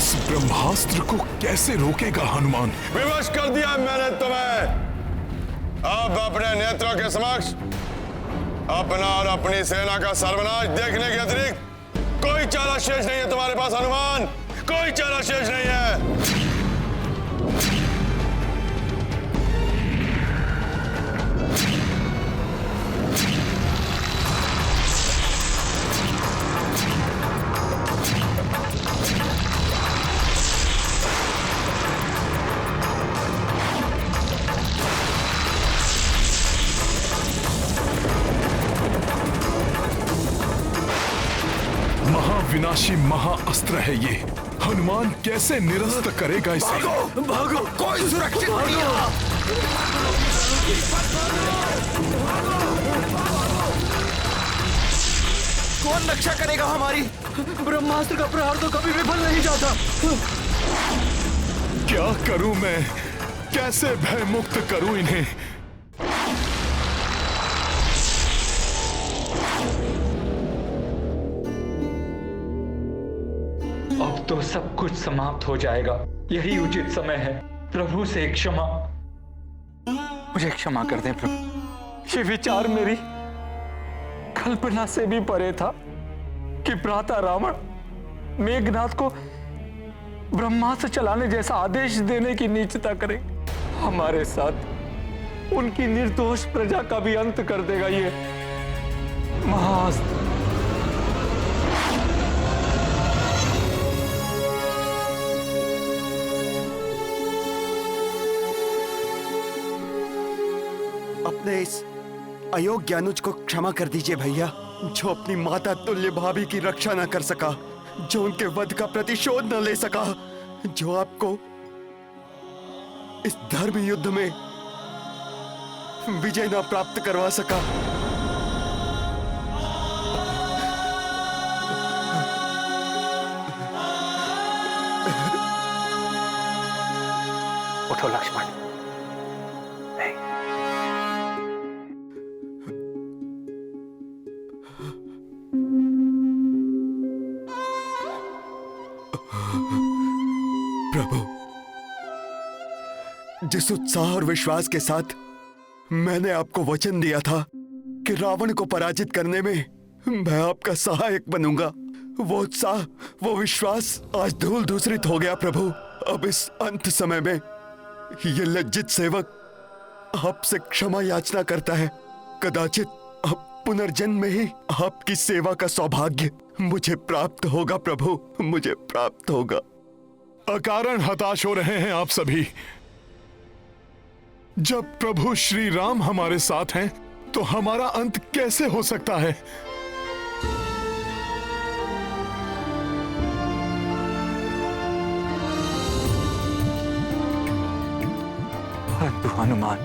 इस ब्रह्मास्त्र को कैसे रोकेगा हनुमान? विवश कर दिया मैंने तुम्हें। अब अपने नेत्रों के समक्ष अपना और अपनी सेना का सर्वनाश देखने के अतिरिक्त कोई चारा शेष नहीं है तुम्हारे पास हनुमान, कोई चारा शेष नहीं है। विनाशी महाअस्त्र है ये। हनुमान कैसे निरस्त करेगा इसे? भागो, भागो, कोई सुरक्षित नहीं है। कौन रक्षा करेगा हमारी? ब्रह्मास्त्र का प्रहार तो कभी विफल नहीं जाता। क्या करूं मैं? कैसे भय मुक्त करूं इन्हें? अब तो सब कुछ समाप्त हो जाएगा, यही उचित समय है। प्रभु से क्षमा, मुझे क्षमा कर दें प्रभु। ये विचार मेरी कल्पना से भी परे था कि भ्राता रावण मेघनाथ को ब्रह्मास्त्र चलाने जैसा आदेश देने की नीचता करे। हमारे साथ उनकी निर्दोष प्रजा का भी अंत कर देगा ये महाअस्त्र। अपने इस अयोग्य अनुज को क्षमा कर दीजिए भैया, जो अपनी माता तुल्य भाभी की रक्षा न कर सका, जो उनके वध का प्रतिशोध न ले सका, जो आपको इस धर्म युद्ध में विजय न प्राप्त करवा सका। उठो लक्ष्मण। प्रभु, जिस उत्साह और विश्वास के साथ मैंने आपको वचन दिया था कि रावण को पराजित करने में मैं आपका सहायक बनूंगा, वो उत्साह, वो विश्वास आज धूल धूसरित हो गया प्रभु। अब इस अंत समय में ये लज्जित सेवक आपसे क्षमा याचना करता है। कदाचित अब पुनर्जन्म में ही आपकी सेवा का सौभाग्य मुझे प्राप्त होगा प्रभु, मुझे प्राप्त होगा। अकारण हताश हो रहे हैं आप सभी। जब प्रभु श्री राम हमारे साथ हैं तो हमारा अंत कैसे हो सकता है? परंतु हनुमान,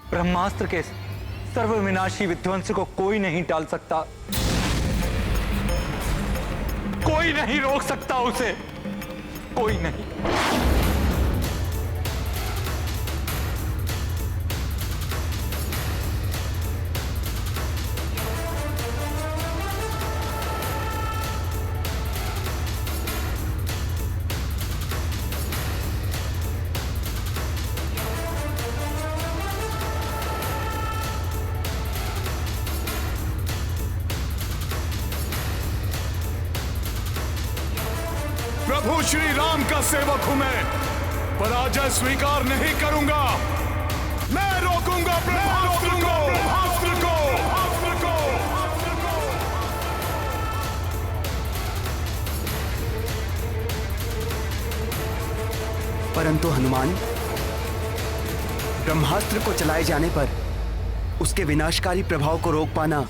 ब्रह्मास्त्र के सर्वविनाशी विध्वंस को कोई नहीं टाल सकता, कोई नहीं रोक सकता उसे, कोई नहीं। प्रभु श्री राम का सेवक हूं मैं, पराजय स्वीकार नहीं करूंगा। मैं रोकूंगा ब्रह्मास्त्र को। परंतु हनुमान, ब्रह्मास्त्र को चलाए जाने पर उसके विनाशकारी प्रभाव को रोक पाना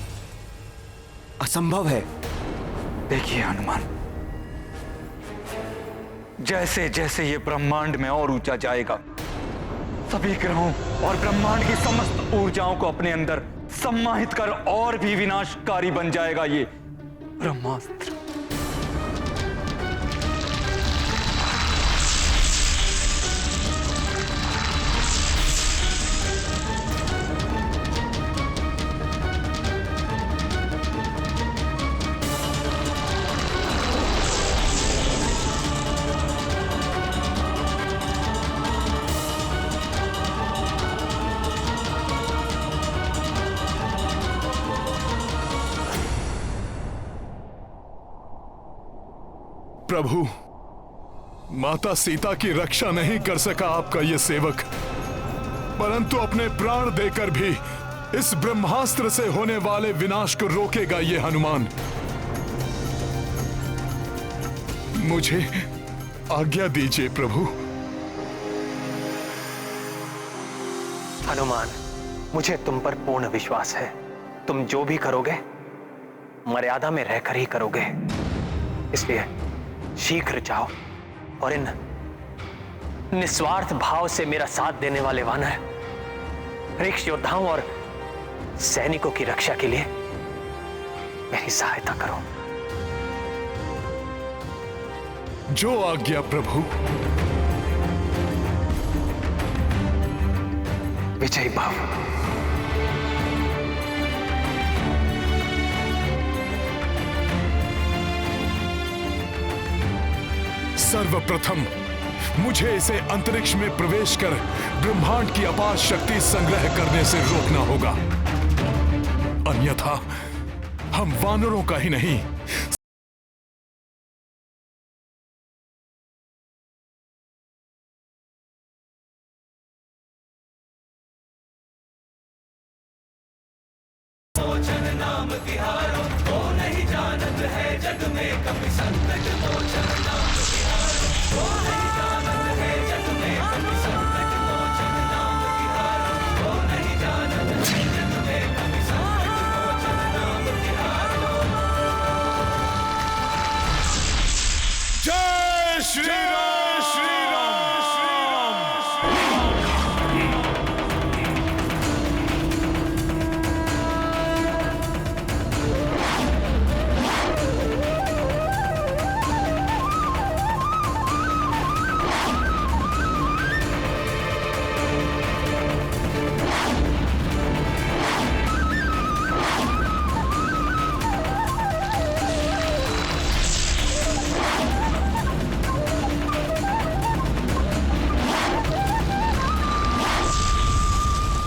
असंभव है। देखिए हनुमान, जैसे जैसे ये ब्रह्मांड में और ऊंचा जाएगा, सभी ग्रहों और ब्रह्मांड की समस्त ऊर्जाओं को अपने अंदर सम्माहित कर और भी विनाशकारी बन जाएगा ये ब्रह्मास्त्र। प्रभु, माता सीता की रक्षा नहीं कर सका आपका यह सेवक, परंतु अपने प्राण देकर भी इस ब्रह्मास्त्र से होने वाले विनाश को रोकेगा ये हनुमान। मुझे आज्ञा दीजिए प्रभु। हनुमान, मुझे तुम पर पूर्ण विश्वास है। तुम जो भी करोगे मर्यादा में रहकर ही करोगे, इसलिए शीघ्र जाओ और इन निस्वार्थ भाव से मेरा साथ देने वाले वानर ऋक्ष योद्धाओं और सैनिकों की रक्षा के लिए मेरी सहायता करो। जो आज्ञा प्रभु। विजयी भव। सर्वप्रथम मुझे इसे अंतरिक्ष में प्रवेश कर ब्रह्मांड की अपार शक्ति संग्रह करने से रोकना होगा, अन्यथा हम वानरों का ही नहीं जय श्री राम, श्री राम, श्री राम।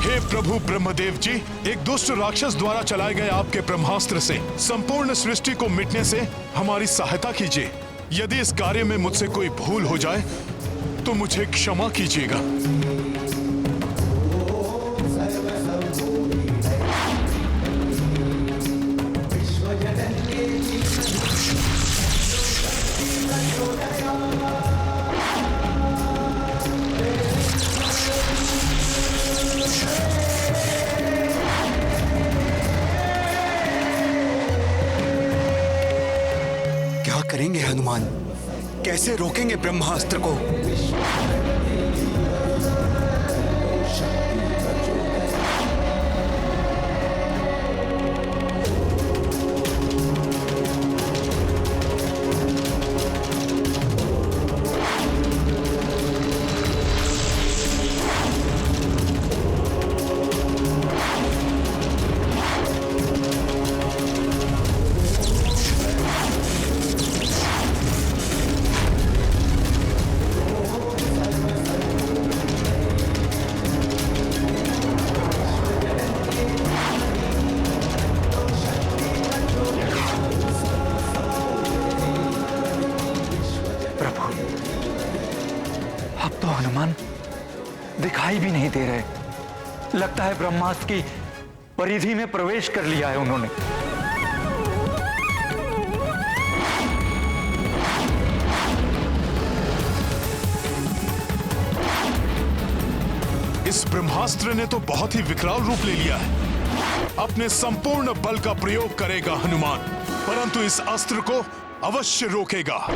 हे प्रभु ब्रह्मदेव जी, एक दुष्ट राक्षस द्वारा चलाए गए आपके ब्रह्मास्त्र से संपूर्ण सृष्टि को मिटने से हमारी सहायता कीजिए। यदि इस कार्य में मुझसे कोई भूल हो जाए तो मुझे क्षमा कीजिएगा। क्या करेंगे हनुमान? कैसे रोकेंगे ब्रह्मास्त्र को? अब तो हनुमान दिखाई भी नहीं दे रहे। लगता है ब्रह्मास्त्र की परिधि में प्रवेश कर लिया है उन्होंने। इस ब्रह्मास्त्र ने तो बहुत ही विकराल रूप ले लिया है। अपने संपूर्ण बल का प्रयोग करेगा हनुमान, परंतु इस अस्त्र को अवश्य रोकेगा।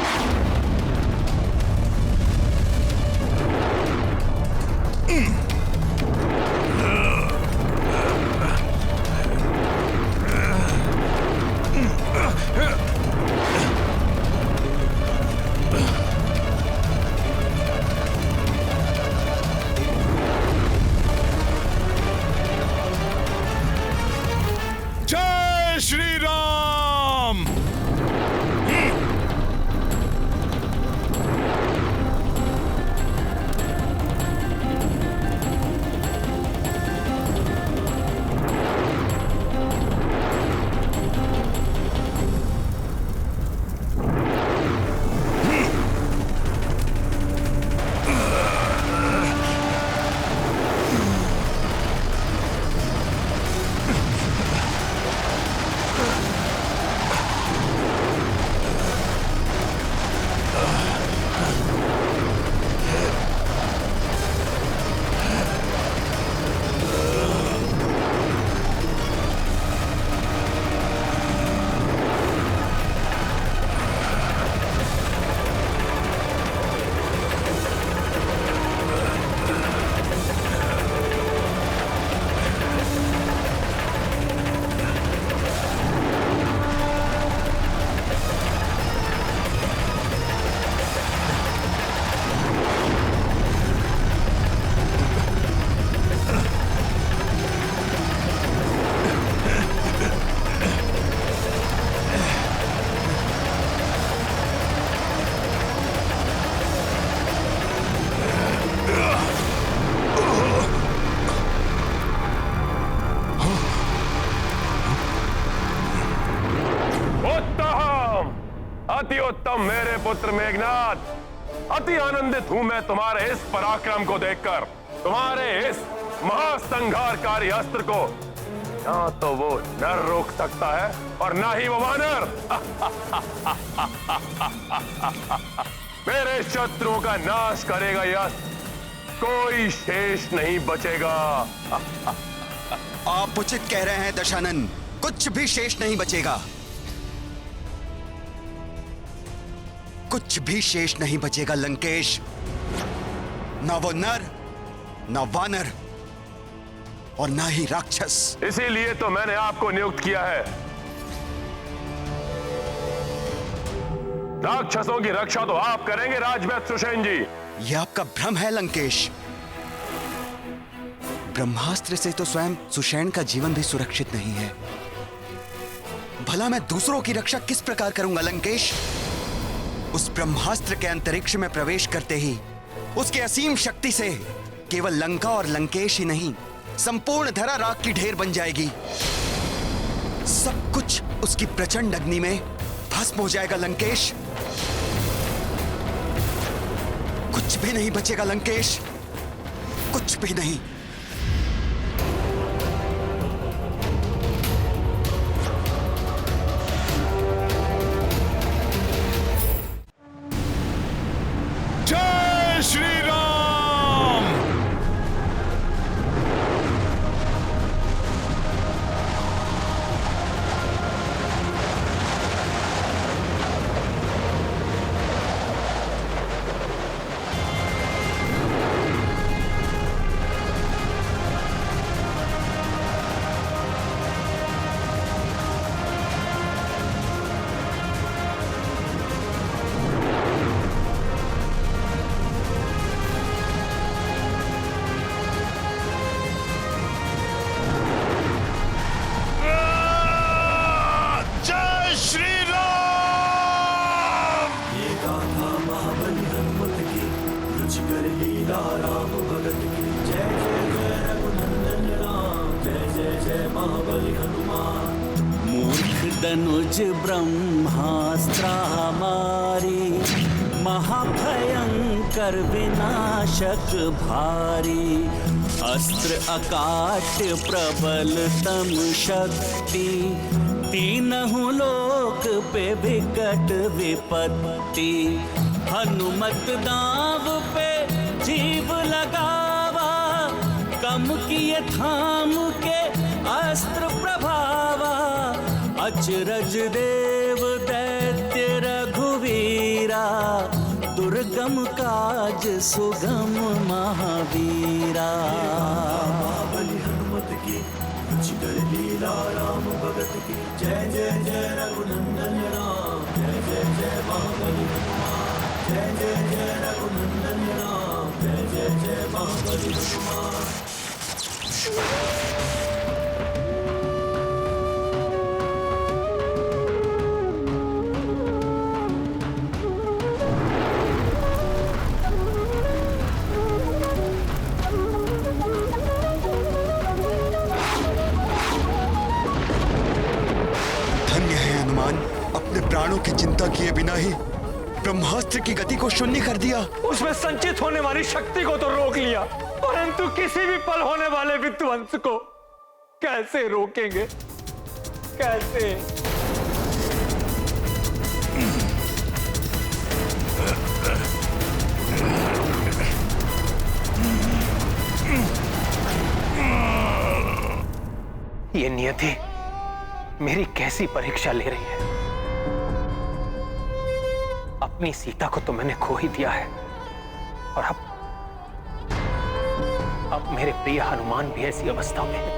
जय श्री राम। अति उत्तम मेरे पुत्र मेघनाथ। अति आनंदित हूं मैं तुम्हारे इस पराक्रम को देखकर, तुम्हारे इस महासंहारकारी अस्त्र को। ना तो वो नर रोक सकता है और ना ही वो वानर। मेरे शत्रुओं का नाश करेगा यह अस्त्र, कोई शेष नहीं बचेगा। आप उचित कह रहे हैं दशानन, कुछ भी शेष नहीं बचेगा। कुछ भी शेष नहीं बचेगा लंकेश। ना वो नर, ना वानर और ना ही राक्षस। इसीलिए तो मैंने आपको नियुक्त किया है। राक्षसों की रक्षा तो आप करेंगे राजवैद्य सुषेण जी। यह आपका भ्रम है लंकेश। ब्रह्मास्त्र से तो स्वयं सुषेण का जीवन भी सुरक्षित नहीं है। भला मैं दूसरों की रक्षा किस प्रकार करूंगा लंकेश? उस ब्रह्मास्त्र के अंतरिक्ष में प्रवेश करते ही उसकी असीम शक्ति से केवल लंका और लंकेश ही नहीं, संपूर्ण धरा राख की ढेर बन जाएगी। सब कुछ उसकी प्रचंड अग्नि में भस्म हो जाएगा लंकेश। कुछ भी नहीं बचेगा लंकेश, कुछ भी नहीं। जय श्री राम। धनुज ब्रह्मास्त्र हमारी, महाभयंकर विनाशक भारी। अस्त्र अकाट्य प्रबलतम शक्ति, तीनहु लोक पे विकट विपत्ति। हनुमत दाव पे जीव लगावा, कम किए थाम के अस्त्र प्रभावा। अचरज देव दैत्य रघुवीरा, दुर्गम काज सुगम महावीरा। महाबली हनुमत की कुछ कर लीला राम भगत की। जय जय जय रघुनंदन राम, जय जय जय महाबली हनुमान। जय जय जय रघुनंदन राम, जय जय जय महाबली हनुमान। अपने प्राणों की चिंता किए बिना ही ब्रह्मास्त्र की गति को शून्य कर दिया। उसमें संचित होने वाली शक्ति को तो रोक लिया, परंतु किसी भी पल होने वाले विध्वंस को कैसे रोकेंगे? कैसे? ये नियति मेरी कैसी परीक्षा ले रही है। अपनी सीता को तो मैंने खो ही दिया है, और अब मेरे प्रिय हनुमान भी ऐसी अवस्था में है।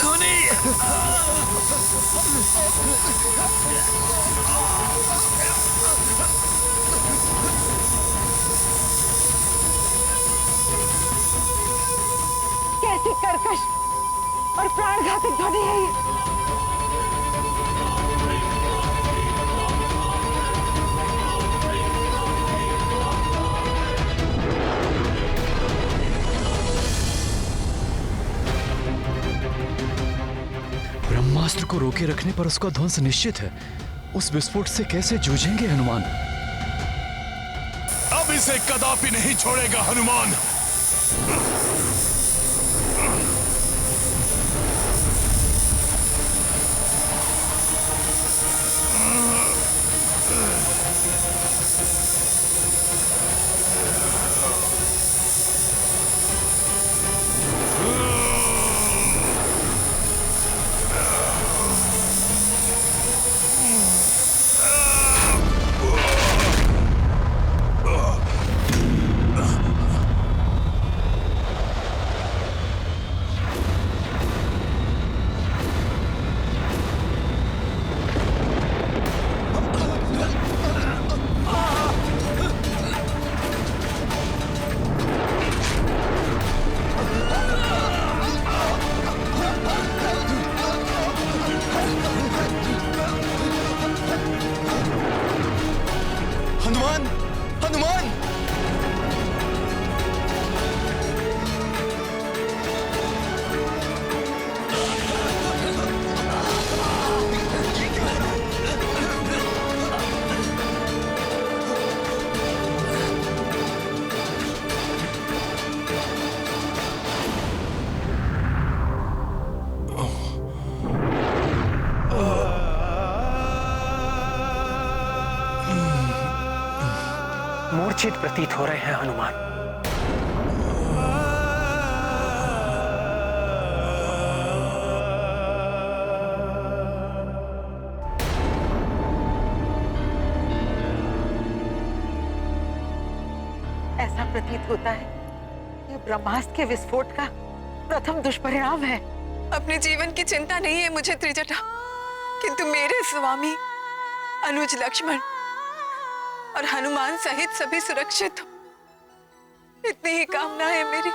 खूनी। कैसी कर्कश और प्राणघातक ध्वनि है ये। ब्रह्मास्त्र को रोके रखने पर उसका ध्वंस निश्चित है। उस विस्फोट से कैसे जूझेंगे हनुमान? अब इसे कदापि नहीं छोड़ेगा हनुमान। हनुमान, हनुमान! मूर्छित प्रतीत हो रहे हैं हनुमान। ऐसा प्रतीत होता है ये ब्रह्मास्त्र के विस्फोट का प्रथम दुष्परिणाम है। अपने जीवन की चिंता नहीं है मुझे त्रिजटा, किंतु मेरे स्वामी अनुज लक्ष्मण और हनुमान सहित सभी सुरक्षित हो, इतनी ही कामना है मेरी।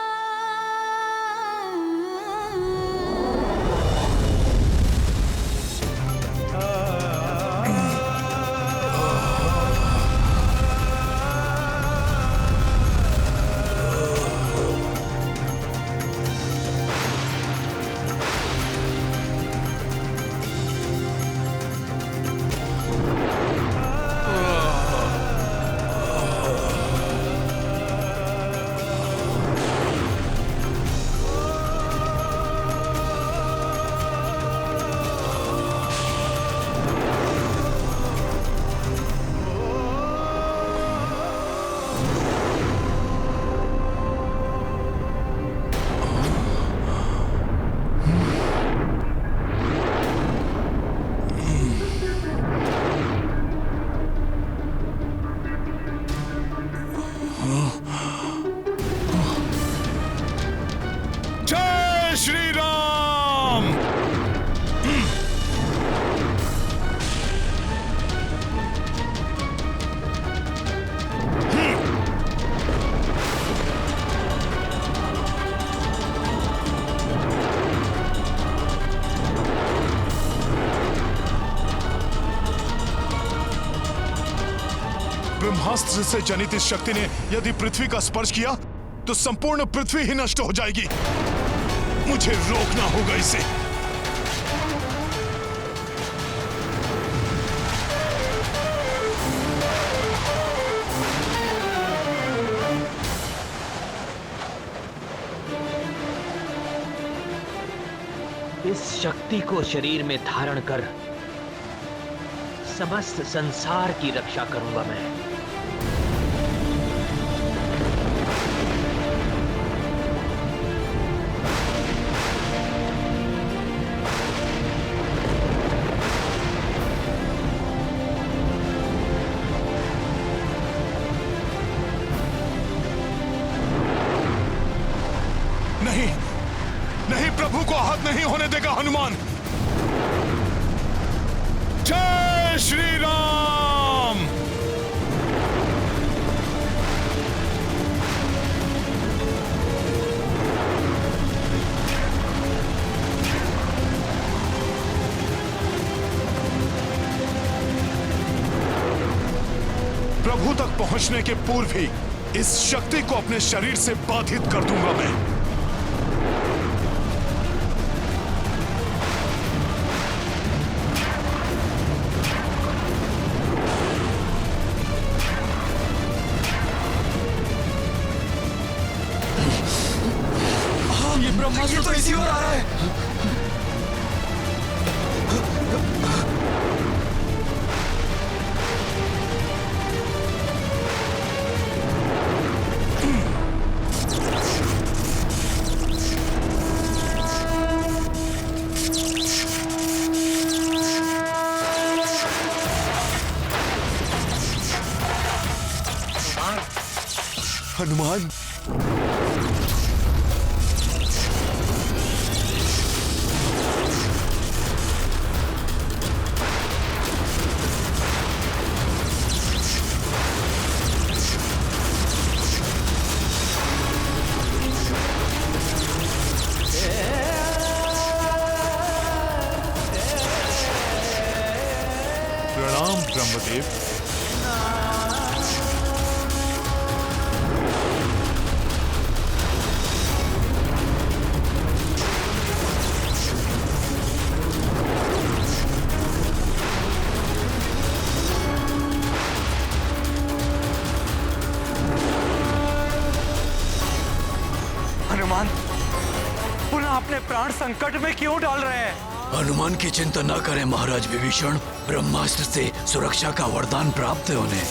जय श्री राम। ब्रह्मास्त्र से जनित इस शक्ति ने यदि पृथ्वी का स्पर्श किया तो संपूर्ण पृथ्वी ही नष्ट हो जाएगी। मुझे रोकना होगा इसे। इस शक्ति को शरीर में धारण कर समस्त संसार की रक्षा करूंगा मैं। नहीं, नहीं प्रभु। प्रभु को आहत नहीं होने देगा हनुमान। जय श्री राम। प्रभु तक पहुंचने के पूर्व ही इस शक्ति को अपने शरीर से बाधित कर दूंगा मैं। ये ब्रह्मास्त्र तो इसी ओर आ रहा है। हनुमान, प्रणाम ब्रह्मदेव। हनुमान, पुनः अपने प्राण संकट में क्यों डाल रहे हैं? हनुमान की चिंता न करें महाराज विभीषण, ब्रह्मास्त्र से सुरक्षा का वरदान प्राप्त है उन्हें।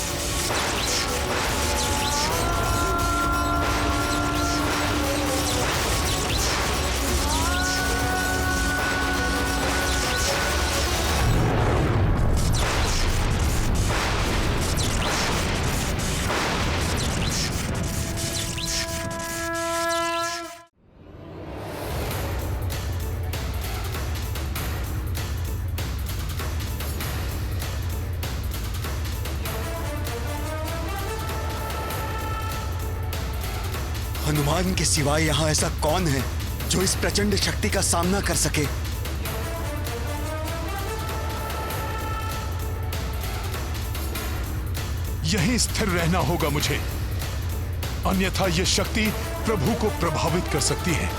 हनुमान के सिवाय यहाँ ऐसा कौन है जो इस प्रचंड शक्ति का सामना कर सके? यहीं स्थिर रहना होगा मुझे, अन्यथा यह शक्ति प्रभु को प्रभावित कर सकती है।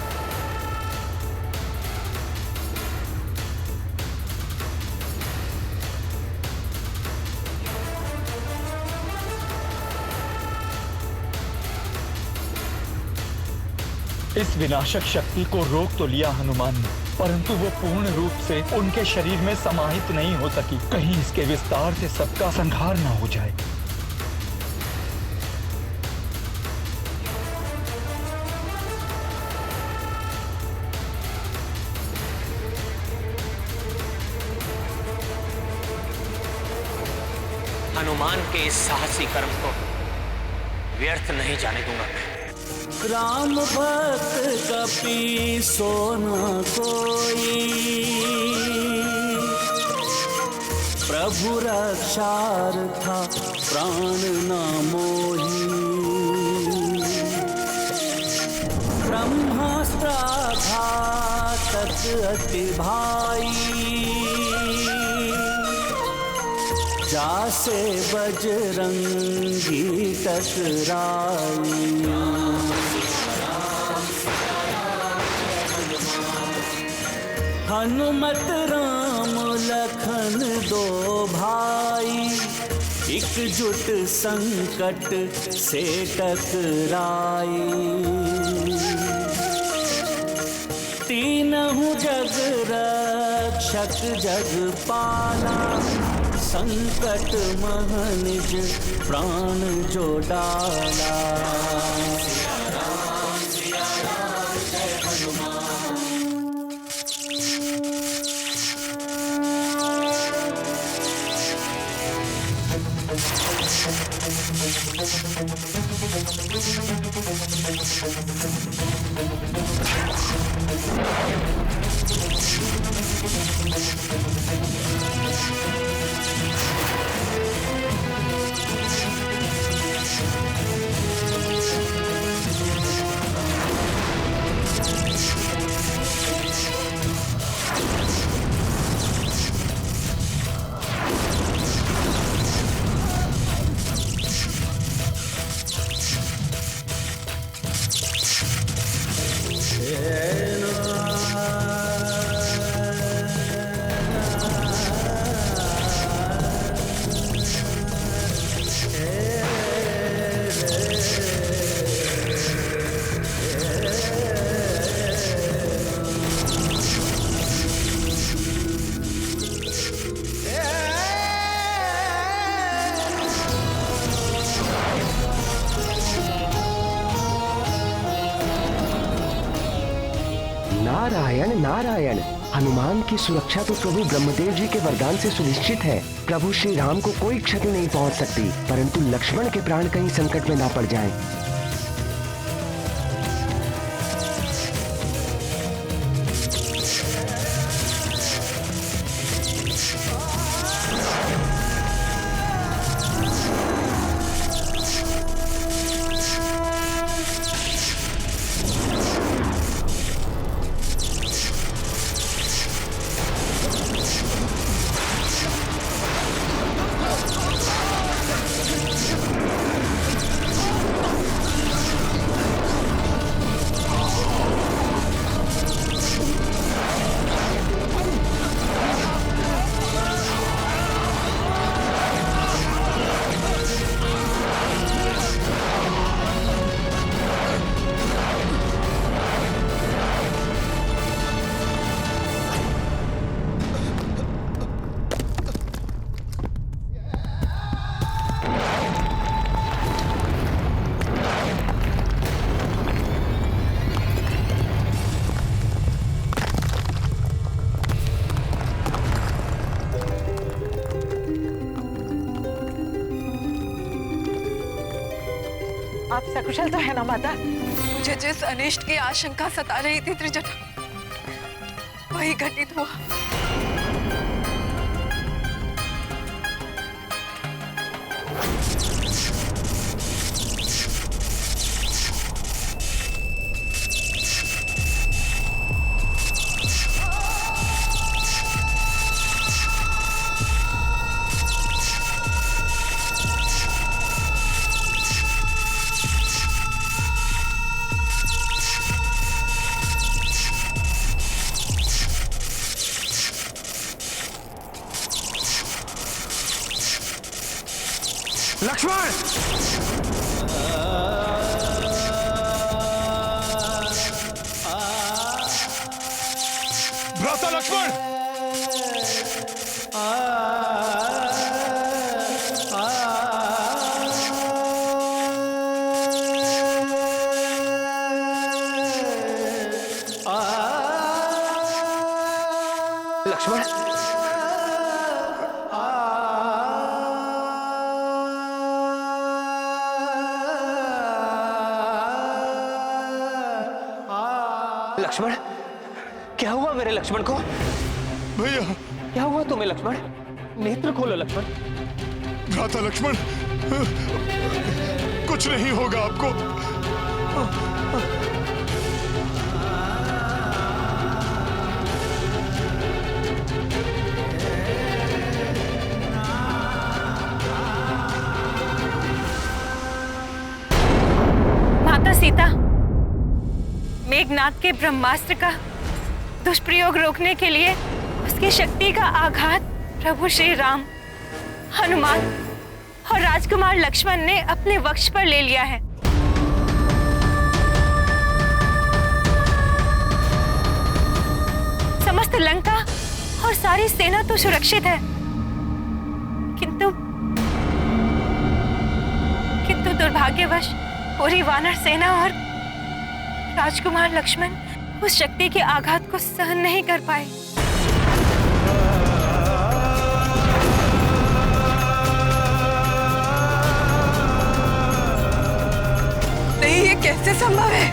इस विनाशक शक्ति को रोक तो लिया हनुमान ने, परंतु वो पूर्ण रूप से उनके शरीर में समाहित नहीं हो सकी। कहीं इसके विस्तार से सबका संहार ना हो जाए। हनुमान के इस साहसी कर्म को व्यर्थ नहीं जाने दूंगा मैं। राम भक्त कपि सोना कोई, प्रभु रक्षार्था प्राण न मोही। ब्रह्मास्त्र घातक अति भाई, जासे बजरंगी टकराई। हनुमत राम लखन दो भाई, एकजुट संकट से टकराई। तीनहु जग रक्षक जग पाला, संकट मह निज प्राण जो डाला। नारायण नारायण। हनुमान की सुरक्षा तो प्रभु ब्रह्मदेव जी के वरदान से सुनिश्चित है। प्रभु श्री राम को कोई क्षति नहीं पहुंच सकती, परंतु लक्ष्मण के प्राण कहीं संकट में ना पड़ जाएं। आप सकुशल तो है ना माता? मुझे जिस अनिष्ट की आशंका सता रही थी त्रिजटा, वही घटित हुआ। लक्ष्मण! भ्राता लक्ष्मण! लक्ष्मण! लक्ष्मण, क्या हुआ मेरे लक्ष्मण को? भैया, क्या हुआ तुम्हें लक्ष्मण? नेत्र खोलो लक्ष्मण। भ्राता लक्ष्मण, कुछ नहीं होगा आपको। माता सीता, मेघनाद के ब्रह्मास्त्र का दुष्प्रयोग रोकने के लिए उसकी शक्ति का आघात प्रभु श्री राम, हनुमान और राजकुमार लक्ष्मण ने अपने वक्ष पर ले लिया है। समस्त लंका और सारी सेना तो सुरक्षित है, किंतु दुर्भाग्यवश पूरी वानर सेना और राजकुमार लक्ष्मण उस शक्ति के आघात को सहन नहीं कर पाए। नहीं ये कैसे संभव है?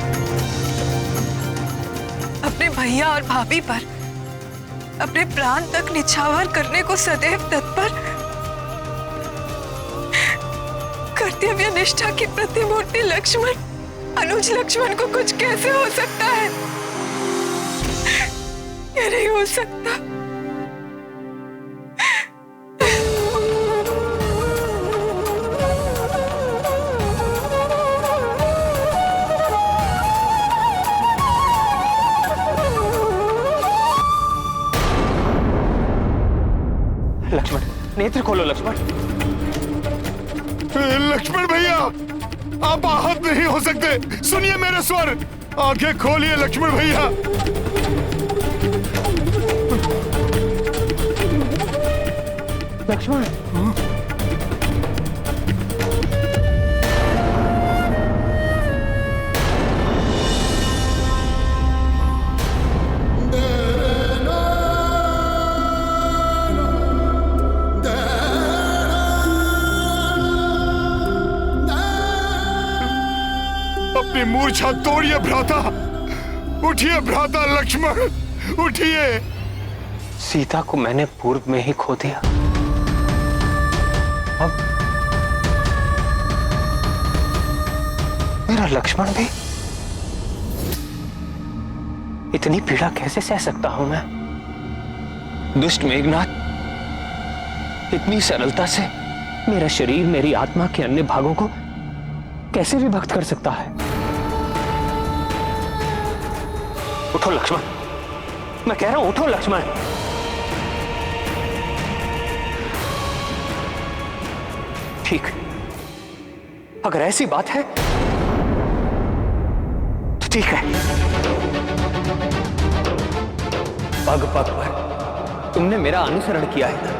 अपने भैया और भाभी पर अपने प्राण तक निछावर करने को सदैव तत्पर, कर्तव्य निष्ठा की प्रतिमूर्ति लक्ष्मण, अनुज लक्ष्मण को कुछ कैसे हो सकता है? ये नहीं हो सकता। लक्ष्मण, नेत्र खोलो लक्ष्मण। लक्ष्मण भैया, आप आहत नहीं हो सकते। सुनिए मेरे स्वर, आंखें खोलिए लक्ष्मण भैया। लक्ष्मण, अपनी मूर्छा तोड़िए भ्राता। उठिए भ्राता लक्ष्मण, उठिए। सीता को मैंने पूर्व में ही खो दिया। अब मेरा लक्ष्मण भी। इतनी पीड़ा कैसे सह सकता हूं मैं? दुष्ट मेघनाथ इतनी सरलता से मेरा शरीर, मेरी आत्मा के अन्य भागों को कैसे विभक्त कर सकता है? उठो लक्ष्मण, मैं कह रहा हूं उठो लक्ष्मण। ठीक, अगर ऐसी बात है तो ठीक है। पग पग पर तुमने मेरा अनुसरण किया है ना,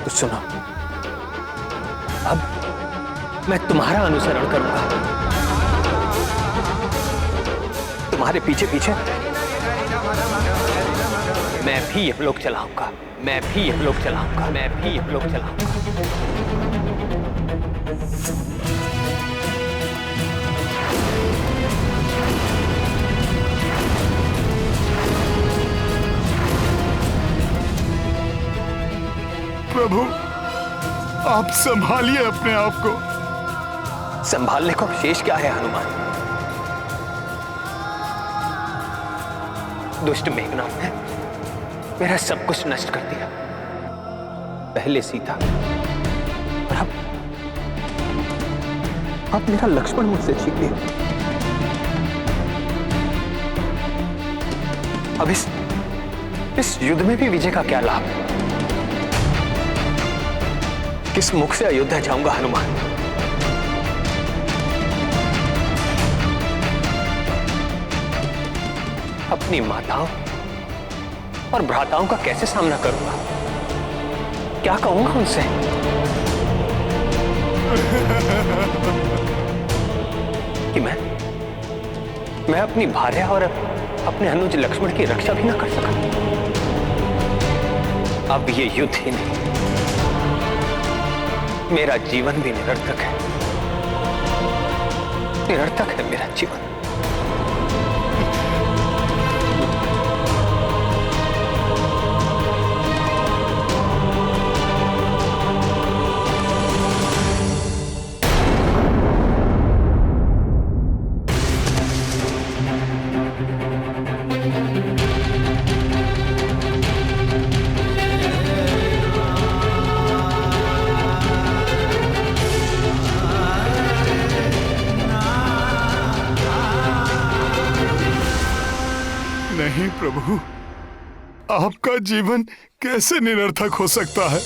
तो सुनो, अब मैं तुम्हारा अनुसरण करूंगा। तुम्हारे पीछे पीछे मैं भी यमलोक चलाऊंगा, मैं भी यमलोक चलाऊंगा, मैं भी यमलोक चलाऊंगा। प्रभु, आप संभालिए अपने आप को। संभालने को शेष क्या है हनुमान? दुष्ट मेघनाथ ने मेरा सब कुछ नष्ट कर दिया। पहले सीता और अब मेरा लक्ष्मण मुझसे छीन लिया। अब इस युद्ध में भी विजय का क्या लाभ? किस मुख से अयोध्या जाऊंगा हनुमान? अपनी माताओं और भ्राताओं का कैसे सामना करूंगा? क्या कहूंगा उनसे? कि मैं अपनी भार्या और अपने अनुज लक्ष्मण की रक्षा भी ना कर सका। अब ये युद्ध ही नहीं, मेरा जीवन भी निरर्थक है। निरर्थक है मेरा जीवन। नहीं प्रभु, आपका जीवन कैसे निरर्थक हो सकता है?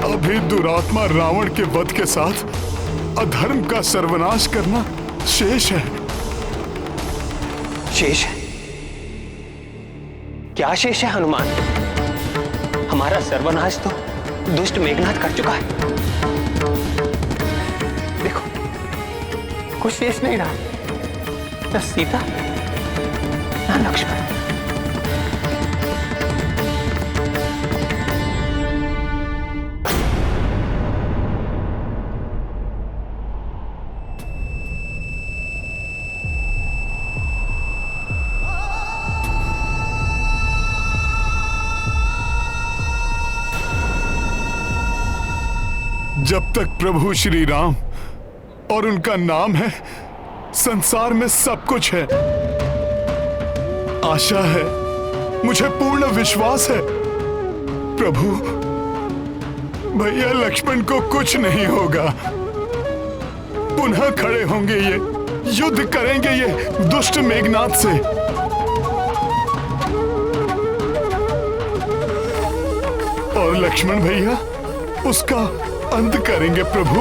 अभी दुरात्मा रावण के वध के साथ अधर्म का सर्वनाश करना शेष है। शेष है? क्या शेष है हनुमान? हमारा सर्वनाश तो दुष्ट मेघनाथ कर चुका है। देखो, कुछ शेष नहीं रहा, न सीता न लक्ष्मण। जब तक प्रभु श्री राम और उनका नाम है, संसार में सब कुछ है। आशा है, मुझे पूर्ण विश्वास है। प्रभु, भैया लक्ष्मण को कुछ नहीं होगा। पुनः खड़े होंगे ये, युद्ध करेंगे ये दुष्ट मेघनाथ से। और लक्ष्मण भैया उसका अंत करेंगे। प्रभु,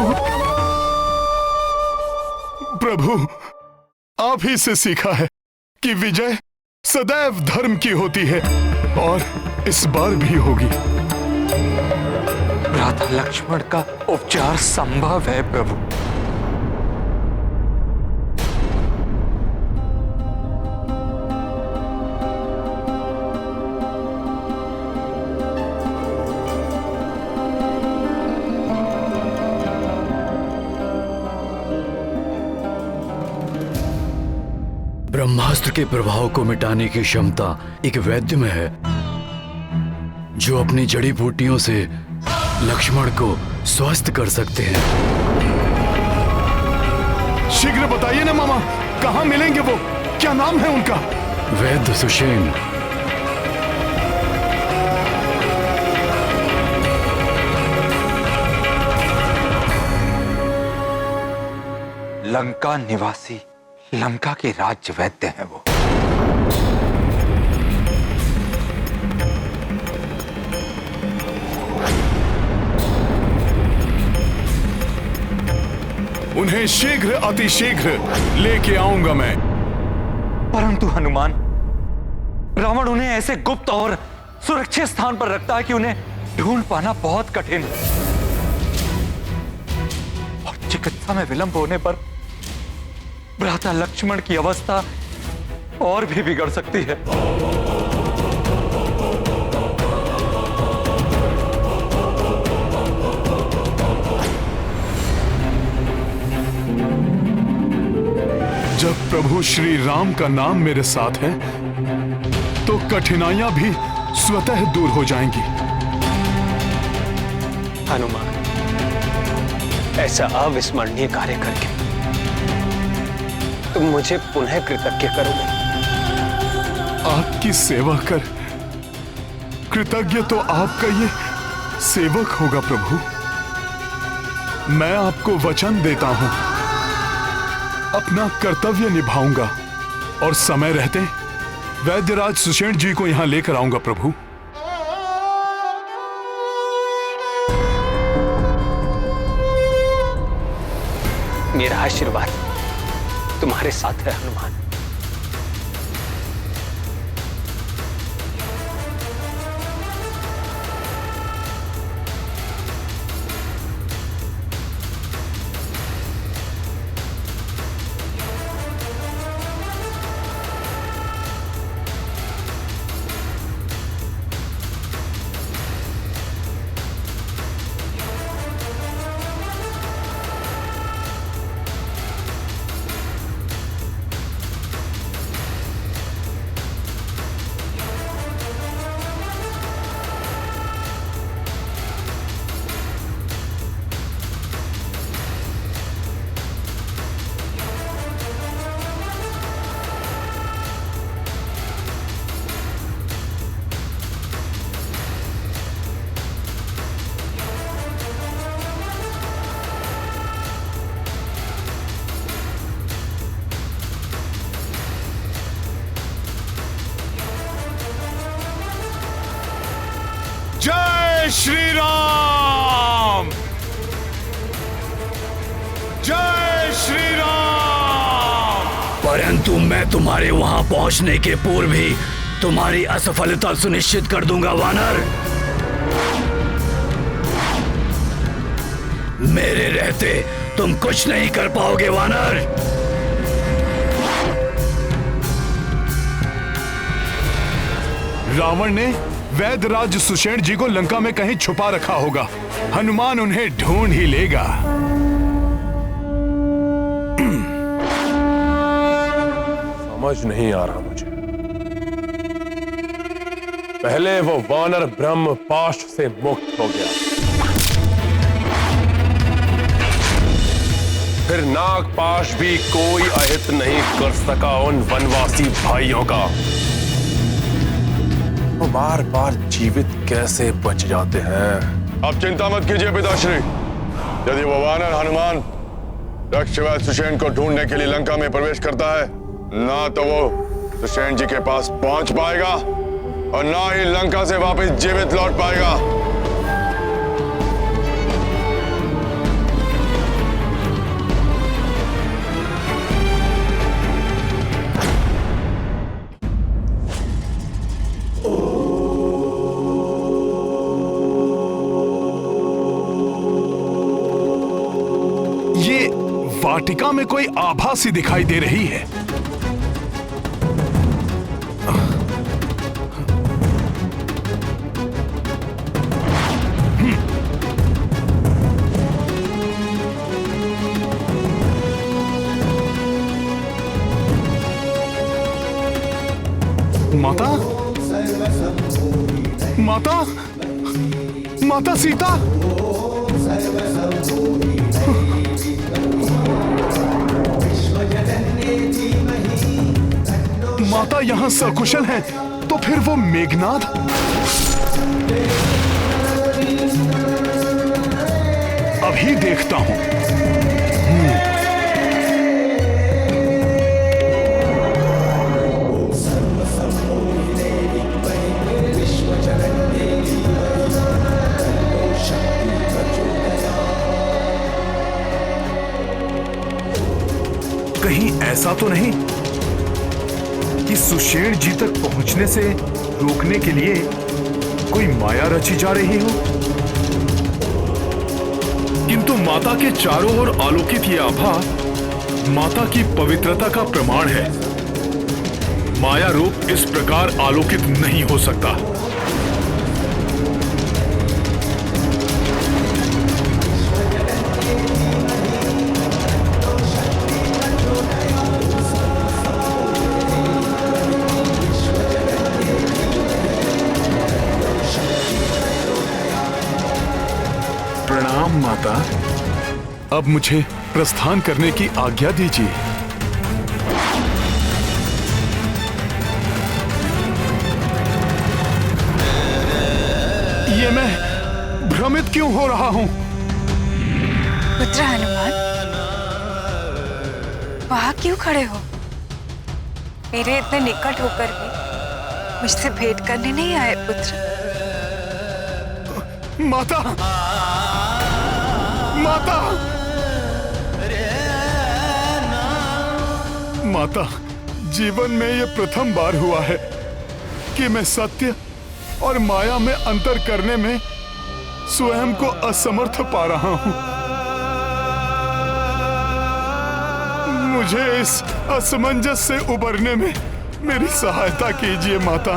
प्रभु, आप ही से सीखा है कि विजय सदैव धर्म की होती है, और इस बार भी होगी। भ्राता लक्ष्मण का उपचार संभव है प्रभु। ब्रह्मास्त्र के प्रभाव को मिटाने की क्षमता एक वैद्य में है, जो अपनी जड़ी बूटियों से लक्ष्मण को स्वस्थ कर सकते हैं। शीघ्र बताइए ना मामा, कहाँ मिलेंगे वो? क्या नाम है उनका? वैद्य सुषेण। लंका निवासी, लंका के राज्य वैद्य हैं वो। उन्हें शीघ्र, अतिशीघ्र लेके आऊंगा मैं। परंतु हनुमान, रावण उन्हें ऐसे गुप्त और सुरक्षित स्थान पर रखता है कि उन्हें ढूंढ पाना बहुत कठिन। और चिकित्सा में विलंब होने पर भ्राता लक्ष्मण की अवस्था और भी बिगड़ सकती है। जब प्रभु श्री राम का नाम मेरे साथ है, तो कठिनाइयां भी स्वतः दूर हो जाएंगी। हनुमान, ऐसा अविस्मरणीय कार्य करके तुम मुझे पुनः कृतज्ञ करोगे? आपकी सेवा कर कृतज्ञ तो आपका ये सेवक होगा प्रभु। मैं आपको वचन देता हूं, अपना कर्तव्य निभाऊंगा, और समय रहते वैद्यराज सुषेण जी को यहां लेकर आऊंगा प्रभु। मेरा आशीर्वाद तुम्हारे साथ है हनुमान। जय श्री राम, जय श्री राम। परंतु मैं तुम्हारे वहां पहुंचने के पूर्व ही तुम्हारी असफलता सुनिश्चित कर दूंगा वानर। मेरे रहते तुम कुछ नहीं कर पाओगे वानर। रावण ने वैद्यराज सुषेण जी को लंका में कहीं छुपा रखा होगा। हनुमान उन्हें ढूंढ ही लेगा। समझ नहीं आ रहा मुझे। पहले वो वानर ब्रह्म पाश से मुक्त हो गया, फिर नागपाश भी कोई अहित नहीं कर सका उन वनवासी भाइयों का। वो बार बार जीवित कैसे बच जाते हैं? अब चिंता मत कीजिए पिताश्री। यदि वो वानर हनुमान दक्षवैद्य सुषेण को ढूंढने के लिए लंका में प्रवेश करता है, ना तो वो सुषेण जी के पास पहुंच पाएगा और ना ही लंका से वापस जीवित लौट पाएगा। ये वाटिका में कोई आभा सी दिखाई दे रही है। माता, माता, माता सीता, माता यहाँ सकुशल हैं, तो फिर वो मेघनाद? अभी देखता हूं। कहीं ऐसा तो नहीं कि सुषेण जी तक पहुंचने से रोकने के लिए कोई माया रची जा रही हो? किंतु माता के चारों ओर आलोकित ये आभा माता की पवित्रता का प्रमाण है। माया रूप इस प्रकार आलोकित नहीं हो सकता। प्रणाम माता। अब मुझे प्रस्थान करने की आज्ञा दीजिए। ये मैं भ्रमित क्यों हो रहा हूं? पुत्र हनुमान, वहां क्यों खड़े हो? मेरे इतने निकट होकर भी मुझसे भेंट करने नहीं आए पुत्र? माता, माता, माता, जीवन में ये प्रथम बार हुआ है कि मैं सत्य और माया में अंतर करने में स्वयं को असमर्थ पा रहा हूं। मुझे इस असमंजस से उबरने में मेरी सहायता कीजिए माता।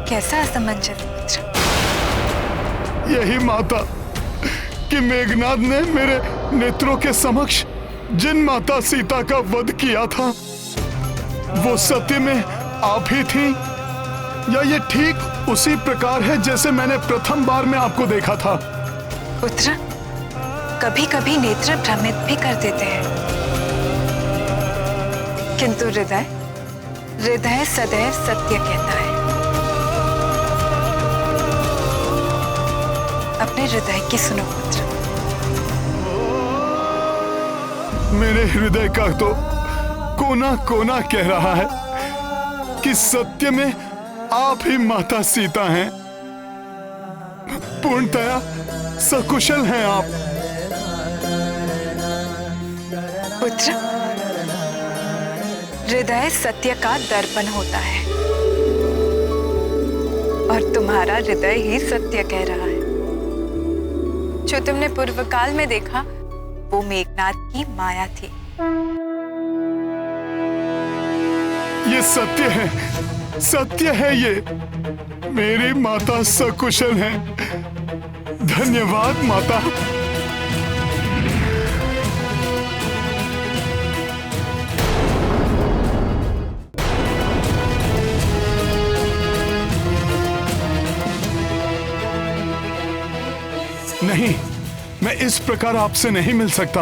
कैसा असमंजस पुत्र? यही माता कि मेघनाद ने मेरे नेत्रों के समक्ष जिन माता सीता का वध किया था, वो सत्य में आप ही थी, या ये ठीक उसी प्रकार है जैसे मैंने प्रथम बार में आपको देखा था? पुत्र, कभी कभी नेत्र भ्रमित भी कर देते हैं, किंतु हृदय सदैव सत्य कहता है। अपने हृदय की सुनो पुत्र। मेरे हृदय का तो कोना कोना कह रहा है कि सत्य में आप ही माता सीता हैं। पूर्णतया सकुशल हैं आप। पुत्र, हृदय सत्य का दर्पण होता है और तुम्हारा हृदय ही सत्य कह रहा है। जो तुमने पूर्व काल में देखा वो मेघनाद की माया थी। ये सत्य है ये। मेरी माता सकुशल हैं। धन्यवाद माता। नहीं, मैं इस प्रकार आपसे नहीं मिल सकता।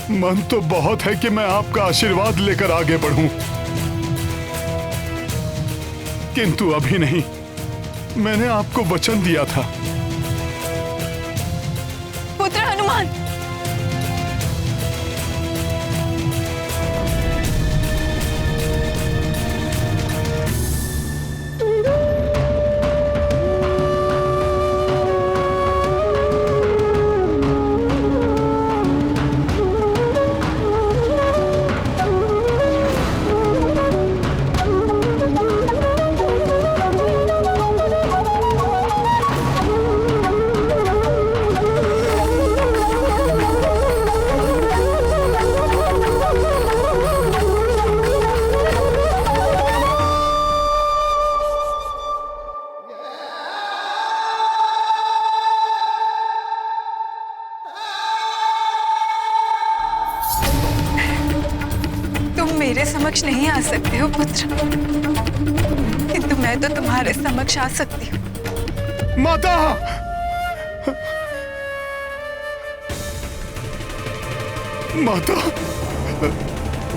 मन तो बहुत है कि मैं आपका आशीर्वाद लेकर आगे बढ़ूं, किंतु अभी नहीं। मैंने आपको वचन दिया था। पुत्र हनुमान, मेरे समक्ष नहीं आ सकते हो पुत्र, किंतु मैं तो तुम्हारे समक्ष आ सकती हूँ। माता! माता!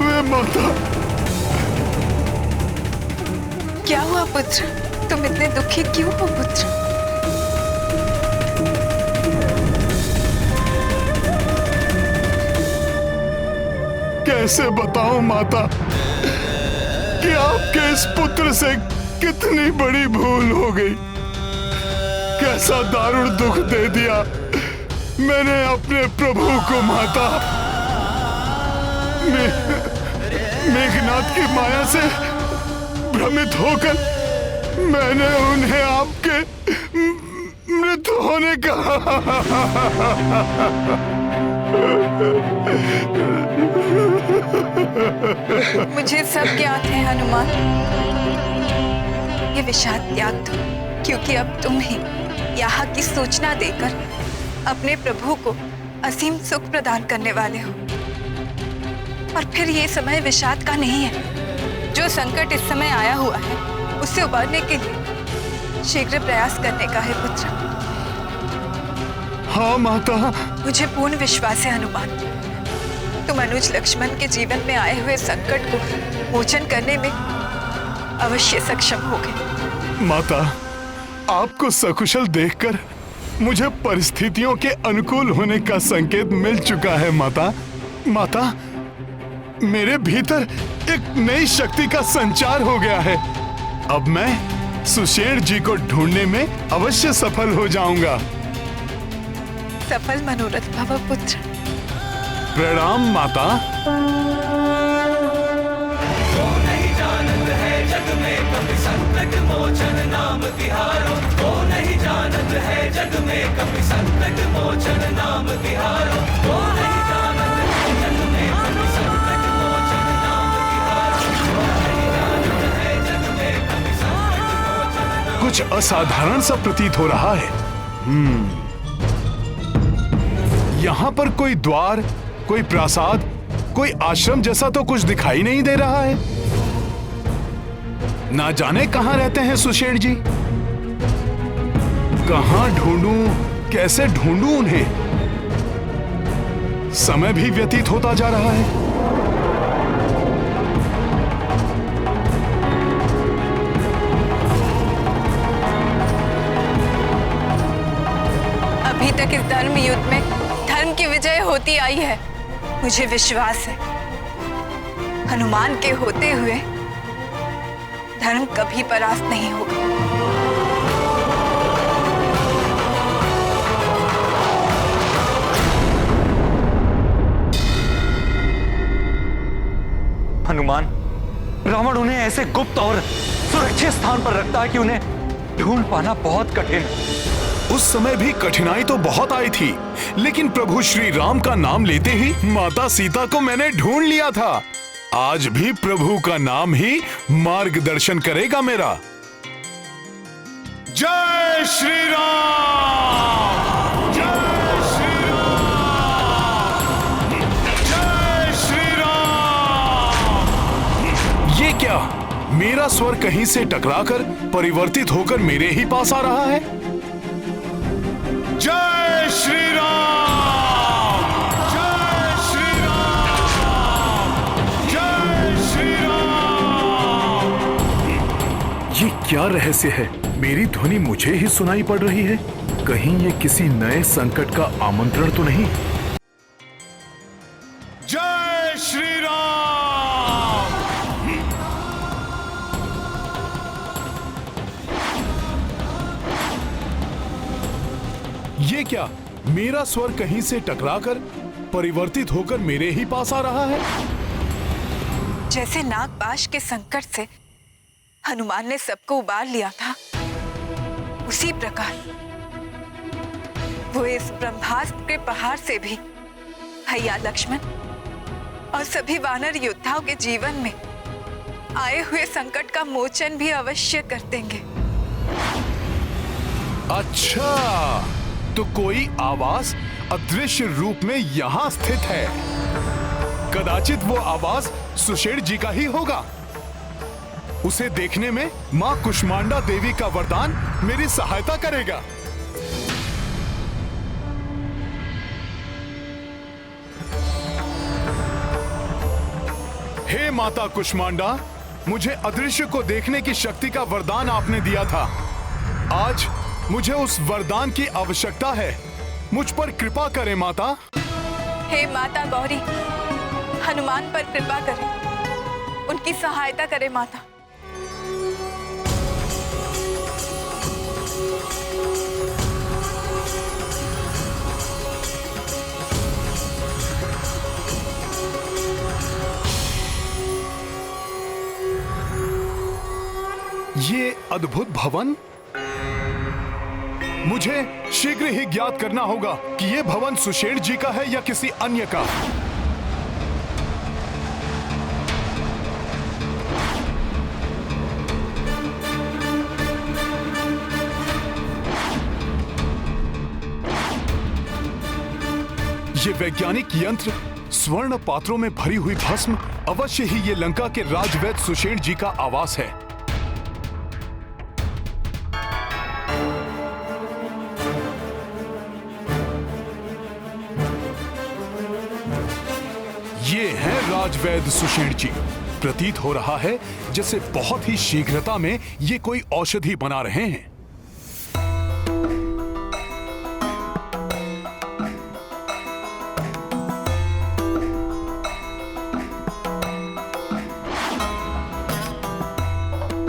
वे माता! क्या हुआ पुत्र? तुम इतने दुखी क्यों हो पुत्र? कैसे बताऊं माता कि आपके इस पुत्र से कितनी बड़ी भूल हो गई। कैसा दारुण दुख दे दिया मैंने अपने प्रभु को माता। मेघनाथ की माया से भ्रमित होकर मैंने उन्हें आपके मृत होने का मुझे सब ज्ञात है हनुमान। ये विषाद त्याग दो, क्योंकि अब तुम ही यहाँ की सूचना देकर अपने प्रभु को असीम सुख प्रदान करने वाले हो। और फिर ये समय विषाद का नहीं है। जो संकट इस समय आया हुआ है उससे उबरने के लिए शीघ्र प्रयास करने का है पुत्र। हाँ माता। मुझे पूर्ण विश्वास है हनुमान, तुम अनुज लक्ष्मण के जीवन में आए हुए संकट को मोचन करने में अवश्य सक्षम होगे। माता, आपको सकुशल देखकर मुझे परिस्थितियों के अनुकूल होने का संकेत मिल चुका है माता। माता, मेरे भीतर एक नई शक्ति का संचार हो गया है। अब मैं सुषेण जी को ढूंढने में अवश्य सफल हो जाऊंगा। सफल मनोरथ भव पुत्र। प्रणाम माता। वो नहीं जानत है जग में कभी संकट मोचन नाम तिहारो। वो नहीं जानत है जग में कभी संकट मोचन नाम तिहारो। वो नहीं जानत है जग में कभी संकट मोचन नाम तिहारो। वो नहीं जानत है जग में कभी संकट मोचन नाम। कुछ असाधारण सा प्रतीत हो रहा है। यहाँ पर कोई द्वार, कोई प्रासाद, कोई आश्रम जैसा तो कुछ दिखाई नहीं दे रहा है। ना जाने कहाँ रहते हैं सुषेण जी। कहाँ ढूंढूं, कैसे ढूंढूं उन्हें। समय भी व्यतीत होता जा रहा है। अभी तक इस धर्म युद्ध में धर्म की विजय होती आई है। मुझे विश्वास है हनुमान के होते हुए धर्म कभी परास्त नहीं होगा। हनुमान, रावण उन्हें ऐसे गुप्त और सुरक्षित स्थान पर रखता है कि उन्हें ढूंढ पाना बहुत कठिन है। उस समय भी कठिनाई तो बहुत आई थी, लेकिन प्रभु श्री राम का नाम लेते ही माता सीता को मैंने ढूंढ लिया था। आज भी प्रभु का नाम ही मार्गदर्शन करेगा मेरा। जय श्री राम! जय श्री राम! जय श्री राम! ये क्या? मेरा स्वर कहीं से टकराकर परिवर्तित होकर मेरे ही पास आ रहा है। जय श्री राम! जय श्री राम! क्या रहस्य है? मेरी ध्वनि मुझे ही सुनाई पड़ रही है। कहीं ये किसी नए संकट का आमंत्रण तो नहीं? जय श्री राम। ये क्या? मेरा स्वर कहीं से टकराकर परिवर्तित होकर मेरे ही पास आ रहा है। जैसे नागपाश के संकट से हनुमान ने सबको उबार लिया था, उसी प्रकार वो इस ब्रह्मास्त्र के पहाड़ से भी भैया लक्ष्मण और सभी वानर योद्धाओं के जीवन में आए हुए संकट का मोचन भी अवश्य कर देंगे। अच्छा, तो कोई आवाज अदृश्य रूप में यहाँ स्थित है। कदाचित वो आवाज सुषेण जी का ही होगा। उसे देखने में मां कुष्मांडा देवी का वरदान मेरी सहायता करेगा। हे माता कुष्मांडा, मुझे अदृश्य को देखने की शक्ति का वरदान आपने दिया था। आज मुझे उस वरदान की आवश्यकता है। मुझ पर कृपा करें माता। हे माता गौरी, हनुमान पर कृपा करें, उनकी सहायता करें माता। ये अद्भुत भवन, मुझे शीघ्र ही ज्ञात करना होगा कि ये भवन सुषेण जी का है या किसी अन्य का। ये वैज्ञानिक यंत्र, स्वर्ण पात्रों में भरी हुई भस्म, अवश्य ही ये लंका के राजवैद्य सुषेण जी का आवास है। ये हैं राजवैद्य सुषेण जी। प्रतीत हो रहा है जैसे बहुत ही शीघ्रता में ये कोई औषधि बना रहे हैं।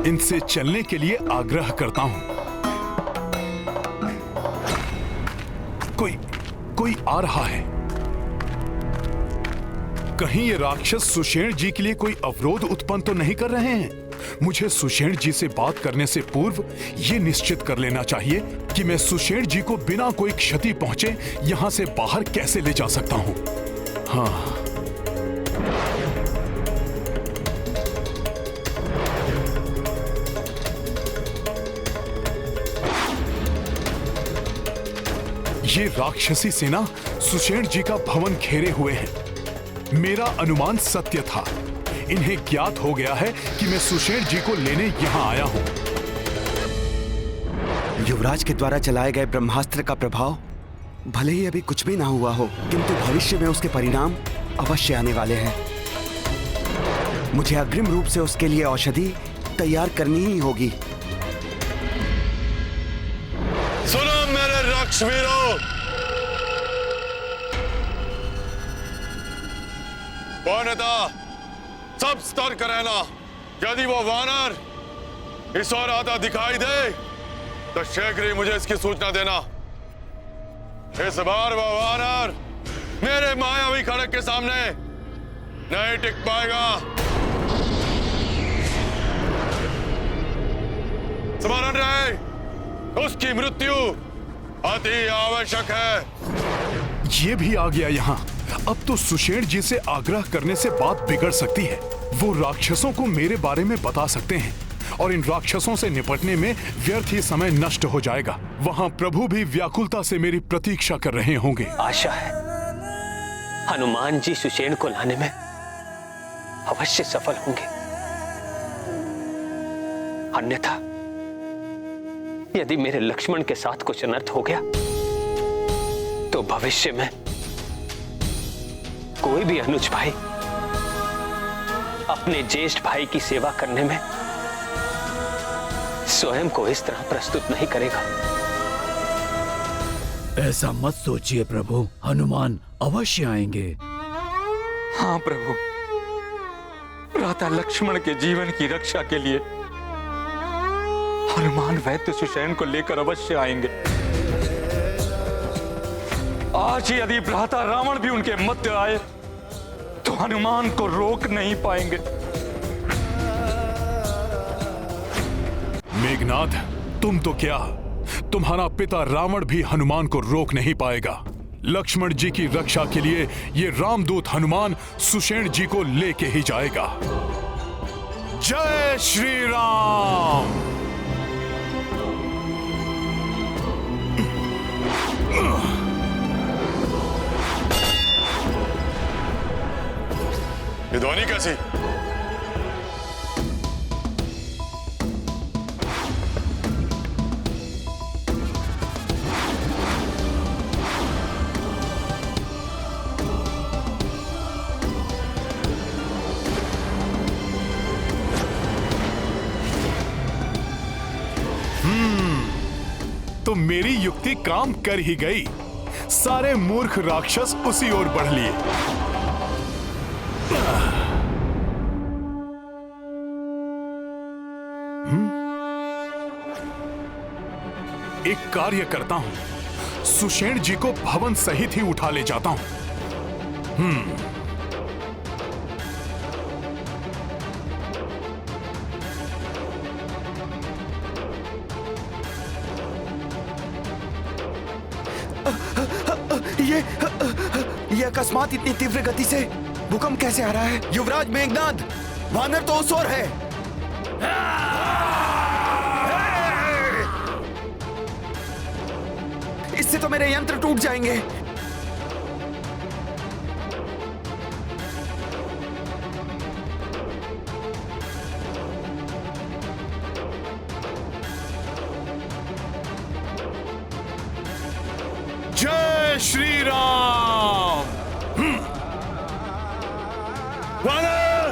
इनसे चलने के लिए आग्रह करता हूं। कोई आ रहा है। कहीं ये राक्षस सुषेण जी के लिए कोई अवरोध उत्पन्न तो नहीं कर रहे हैं? मुझे सुषेण जी से बात करने से पूर्व ये निश्चित कर लेना चाहिए कि मैं सुषेण जी को बिना कोई क्षति पहुंचे यहां से बाहर कैसे ले जा सकता हूं। हाँ, ये राक्षसी सेना सुषेण जी का भवन घेरे हुए हैं। मेरा अनुमान सत्य था। इन्हें ज्ञात हो गया है कि मैं सुषेण जी को लेने यहां आया हूं। युवराज के द्वारा चलाए गए ब्रह्मास्त्र का प्रभाव भले ही अभी कुछ भी ना हुआ हो, किंतु भविष्य में उसके परिणाम अवश्य आने वाले हैं। मुझे अग्रिम रूप से उसके लिए औषधि तैयार करनी ही होगी। सुनो मेरे राक्षवीरों, पौर्णता सब सतर्क रहना। यदि वो वानर इस ओर आता दिखाई दे तो शीघ्र ही मुझे इसकी सूचना देना। इस बार वो वानर मेरे मायावी खड़ग के सामने नहीं टिक पाएगा। स्मरण रहे, उसकी मृत्यु अति आवश्यक है। ये भी आ गया यहाँ। अब तो सुषेण जी से आग्रह करने से बात बिगड़ सकती है। वो राक्षसों को मेरे बारे में बता सकते हैं और इन राक्षसों से निपटने में व्यर्थ ही समय नष्ट हो जाएगा। वहाँ प्रभु भी व्याकुलता से मेरी प्रतीक्षा कर रहे होंगे। आशा है हनुमान जी सुषेण को लाने में अवश्य सफल होंगे। अन्यथा यदि मेरे लक्ष्मण के साथ कुछ अनर्थ हो गया तो भविष्य में कोई भी अनुज भाई अपने ज्येष्ठ भाई की सेवा करने में स्वयं को इस तरह प्रस्तुत नहीं करेगा। ऐसा मत सोचिए प्रभु, हनुमान अवश्य आएंगे। हाँ प्रभु, भ्राता लक्ष्मण के जीवन की रक्षा के लिए हनुमान वैद्य सुषेण को लेकर अवश्य आएंगे। आज ही यदि भ्राता रावण भी उनके मध्य आए तो हनुमान को रोक नहीं पाएंगे। मेघनाद, तुम तो क्या, तुम्हारा पिता रावण भी हनुमान को रोक नहीं पाएगा। लक्ष्मण जी की रक्षा के लिए ये रामदूत हनुमान सुषेण जी को लेके ही जाएगा। जय श्री राम। ये ध्वनि कैसी? तो मेरी युक्ति काम कर ही गई। सारे मूर्ख राक्षस उसी ओर बढ़ लिए। एक कार्य करता हूं, सुषेण जी को भवन सहित ही उठा ले जाता हूं। ये अकस्मात इतनी तीव्र गति से भूकंप कैसे आ रहा है? युवराज मेघनाद, वानर तो उस ओर है। इससे तो मेरे यंत्र टूट जाएंगे। जय श्री राम। वानर!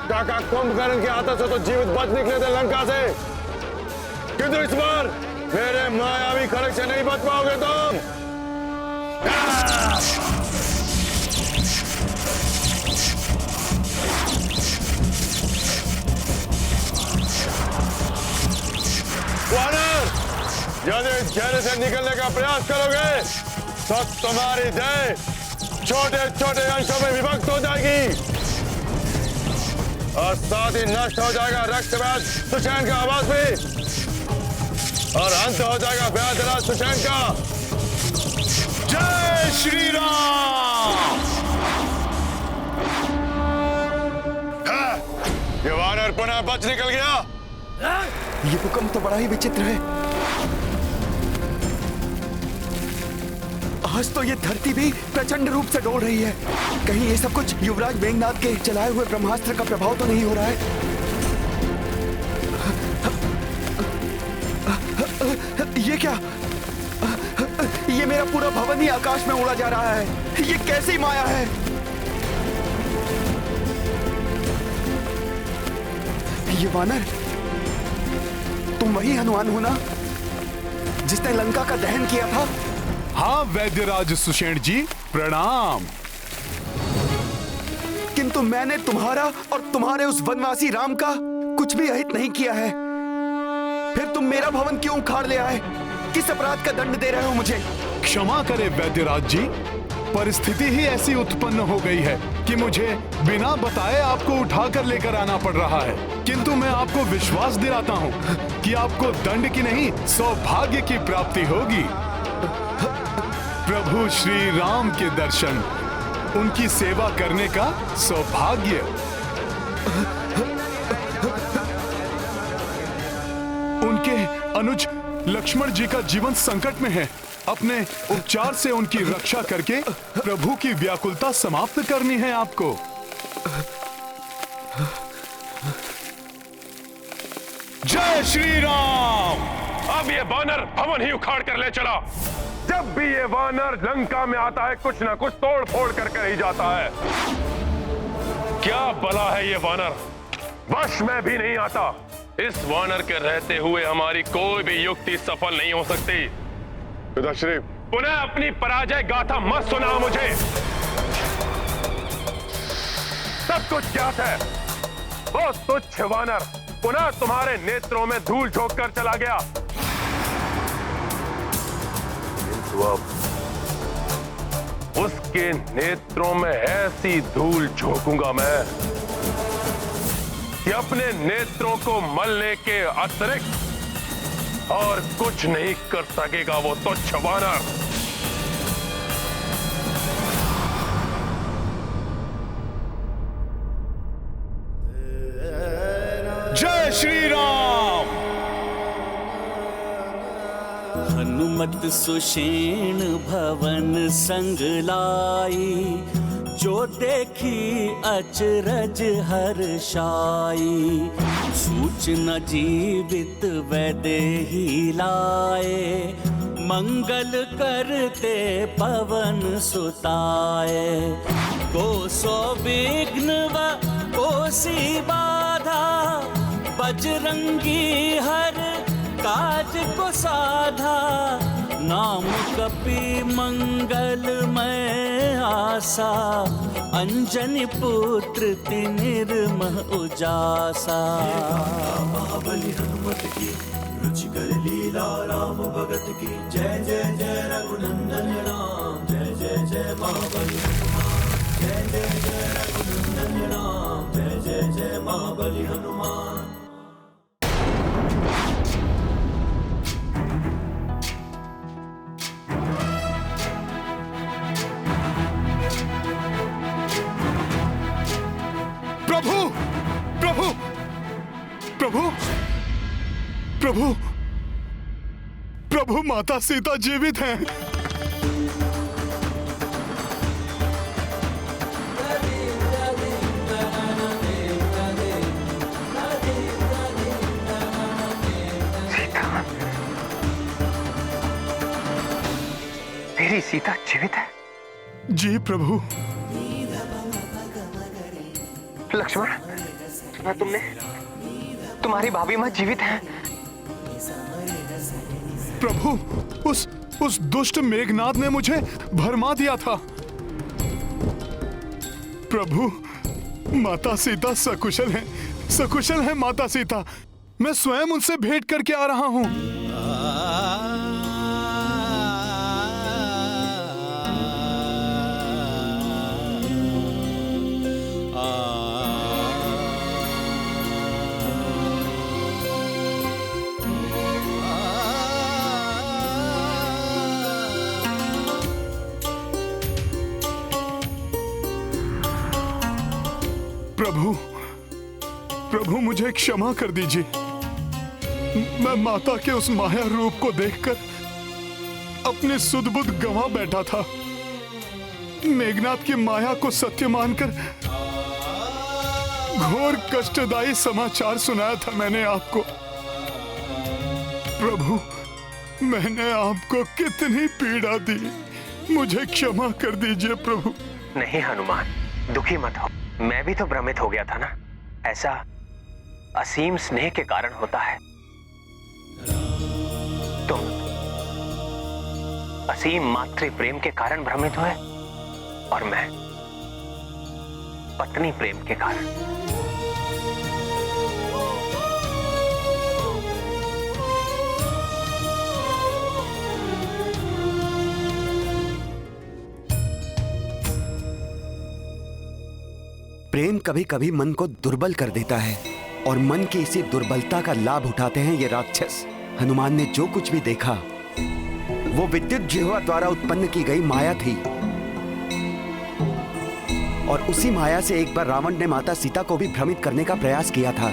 काका कुंभकर्ण के हाथों से तो जीवित बच निकले थे लंका से, किंतु इस बार मेरे मायावी खड़ग से नहीं बच पाओगे तुम। वानर, यदि इस घेरे से निकलने का प्रयास करोगे तो तुम्हारी देह छोटे छोटे अंशों में विभक्त हो जाएगी और साथ ही नष्ट हो जाएगा रक्तवाद सुषेण का आवाज भी, और अंत हो जाएगा व्याधराज सुषेण का। जय श्री राम। ये वानर पुनः बच निकल गया। ये भूकंप तो बड़ा ही विचित्र है। आज तो ये धरती भी प्रचंड रूप से डोल रही है। कहीं ये सब कुछ युवराज मेघनाद के चलाए हुए ब्रह्मास्त्र का प्रभाव तो नहीं हो रहा है? ये क्या? ये मेरा पूरा भवन ही आकाश में उड़ा जा रहा है। ये कैसी माया है? ये वानर, तुम वही हनुमान हो ना जिसने लंका का दहन किया था? हाँ वैद्यराज सुषेण जी, प्रणाम। किंतु मैंने तुम्हारा और तुम्हारे उस वनवासी राम का कुछ भी अहित नहीं किया है। फिर तुम मेरा भवन क्यों उखाड़ ले आए? किस अपराध का दंड दे रहे हो मुझे? क्षमा करें वैद्यराज जी, परिस्थिति ही ऐसी उत्पन्न हो गई है कि मुझे बिना बताए आपको उठाकर लेकर आना पड़ रहा है। किंतु मैं आपको विश्वास दिलाता हूँ कि आपको दंड की नहीं सौभाग्य की प्राप्ति होगी। प्रभु श्री राम के दर्शन, उनकी सेवा करने का सौभाग्य। उनके अनुज लक्ष्मण जी का जीवन संकट में है। अपने उपचार से उनकी रक्षा करके प्रभु की व्याकुलता समाप्त करनी है आपको। जय श्री राम। अब ये वानर भवन ही उखाड़ कर ले चला। जब भी ये वानर लंका में आता है कुछ ना कुछ तोड़ फोड़ करके ही जाता है। क्या बला है ये वानर, वश में भी नहीं आता। इस वानर के रहते हुए हमारी कोई भी युक्ति सफल नहीं हो सकती। पिताश्री, पुनः अपनी पराजय गाथा मत सुनाओ मुझे। सब कुछ ज्ञात है। वो तुच्छ वानर पुनः तुम्हारे नेत्रों में धूल झोंक कर चला गया। किंतु अब उसके नेत्रों में ऐसी धूल झोंकूंगा मैं कि अपने नेत्रों को मलने के अतिरिक्त और कुछ नहीं कर सकेगा वो तुच्छ वानर। जय श्री राम। हनुमत सुषेण भवन संग लाई, जो देखी अचरज हर्षाई। सूचना जीवित वैदेही लाए, मंगल करते पवन सुताए। को सो विघ्न व कोसी बाधा, बजरंगी हर काज को साधा। नाम कपि मंगलमय आसा, अंजनी पुत्र निर्मह उजासा। महाबली हनुमत की रुचिकर लीला राम भगत की। जय जय जय रघुनंदन राम, जय जय जय महाबली हनुमान। जय जय जय रघुनंदन राम, जय जय जय महाबली हनुमान। प्रभु प्रभु प्रभु प्रभु प्रभु, माता सीता जीवित हैं। मेरी सीता जीवित है? जी प्रभु। लक्ष्मण, सुना तुमने? तुम्हारी भाभी मां जीवित है। प्रभु, उस दुष्ट मेघनाद ने मुझे भरमा दिया था। प्रभु, माता सीता सकुशल हैं माता सीता। मैं स्वयं उनसे भेंट करके आ रहा हूं। प्रभु मुझे क्षमा कर दीजिए। मैं माता के उस माया रूप को देखकर अपने सुध-बुध गंवा बैठा था। मेघनाद की माया को सत्य मानकर घोर कष्टदायी समाचार सुनाया था मैंने आपको। प्रभु, मैंने आपको कितनी पीड़ा दी, मुझे क्षमा कर दीजिए प्रभु। नहीं हनुमान, दुखी मत हो। मैं भी तो भ्रमित हो गया था ना। ऐसा असीम स्नेह के कारण होता है। तुम असीम मातृ प्रेम के कारण भ्रमित हुए और मैं पत्नी प्रेम के कारण। प्रेम कभी कभी मन को दुर्बल कर देता है और मन की इसी दुर्बलता का लाभ उठाते हैं ये राक्षस। हनुमान ने जो कुछ भी देखा वो विद्युत जिह्वा द्वारा उत्पन्न की गई माया थी और उसी माया से एक बार रावण ने माता सीता को भी भ्रमित करने का प्रयास किया था।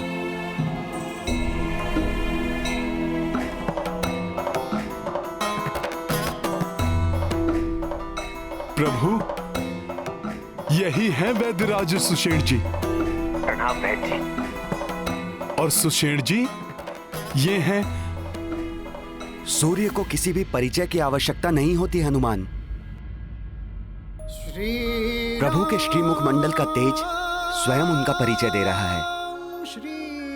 प्रभु, यही है वैद्यराज सुषेण जी। प्रणाम वैद्य जी। और सुषेण जी, ये हैं। सूर्य को किसी भी परिचय की आवश्यकता नहीं होती हनुमान। प्रभु के श्रीमुख मंडल का तेज स्वयं उनका परिचय दे रहा है।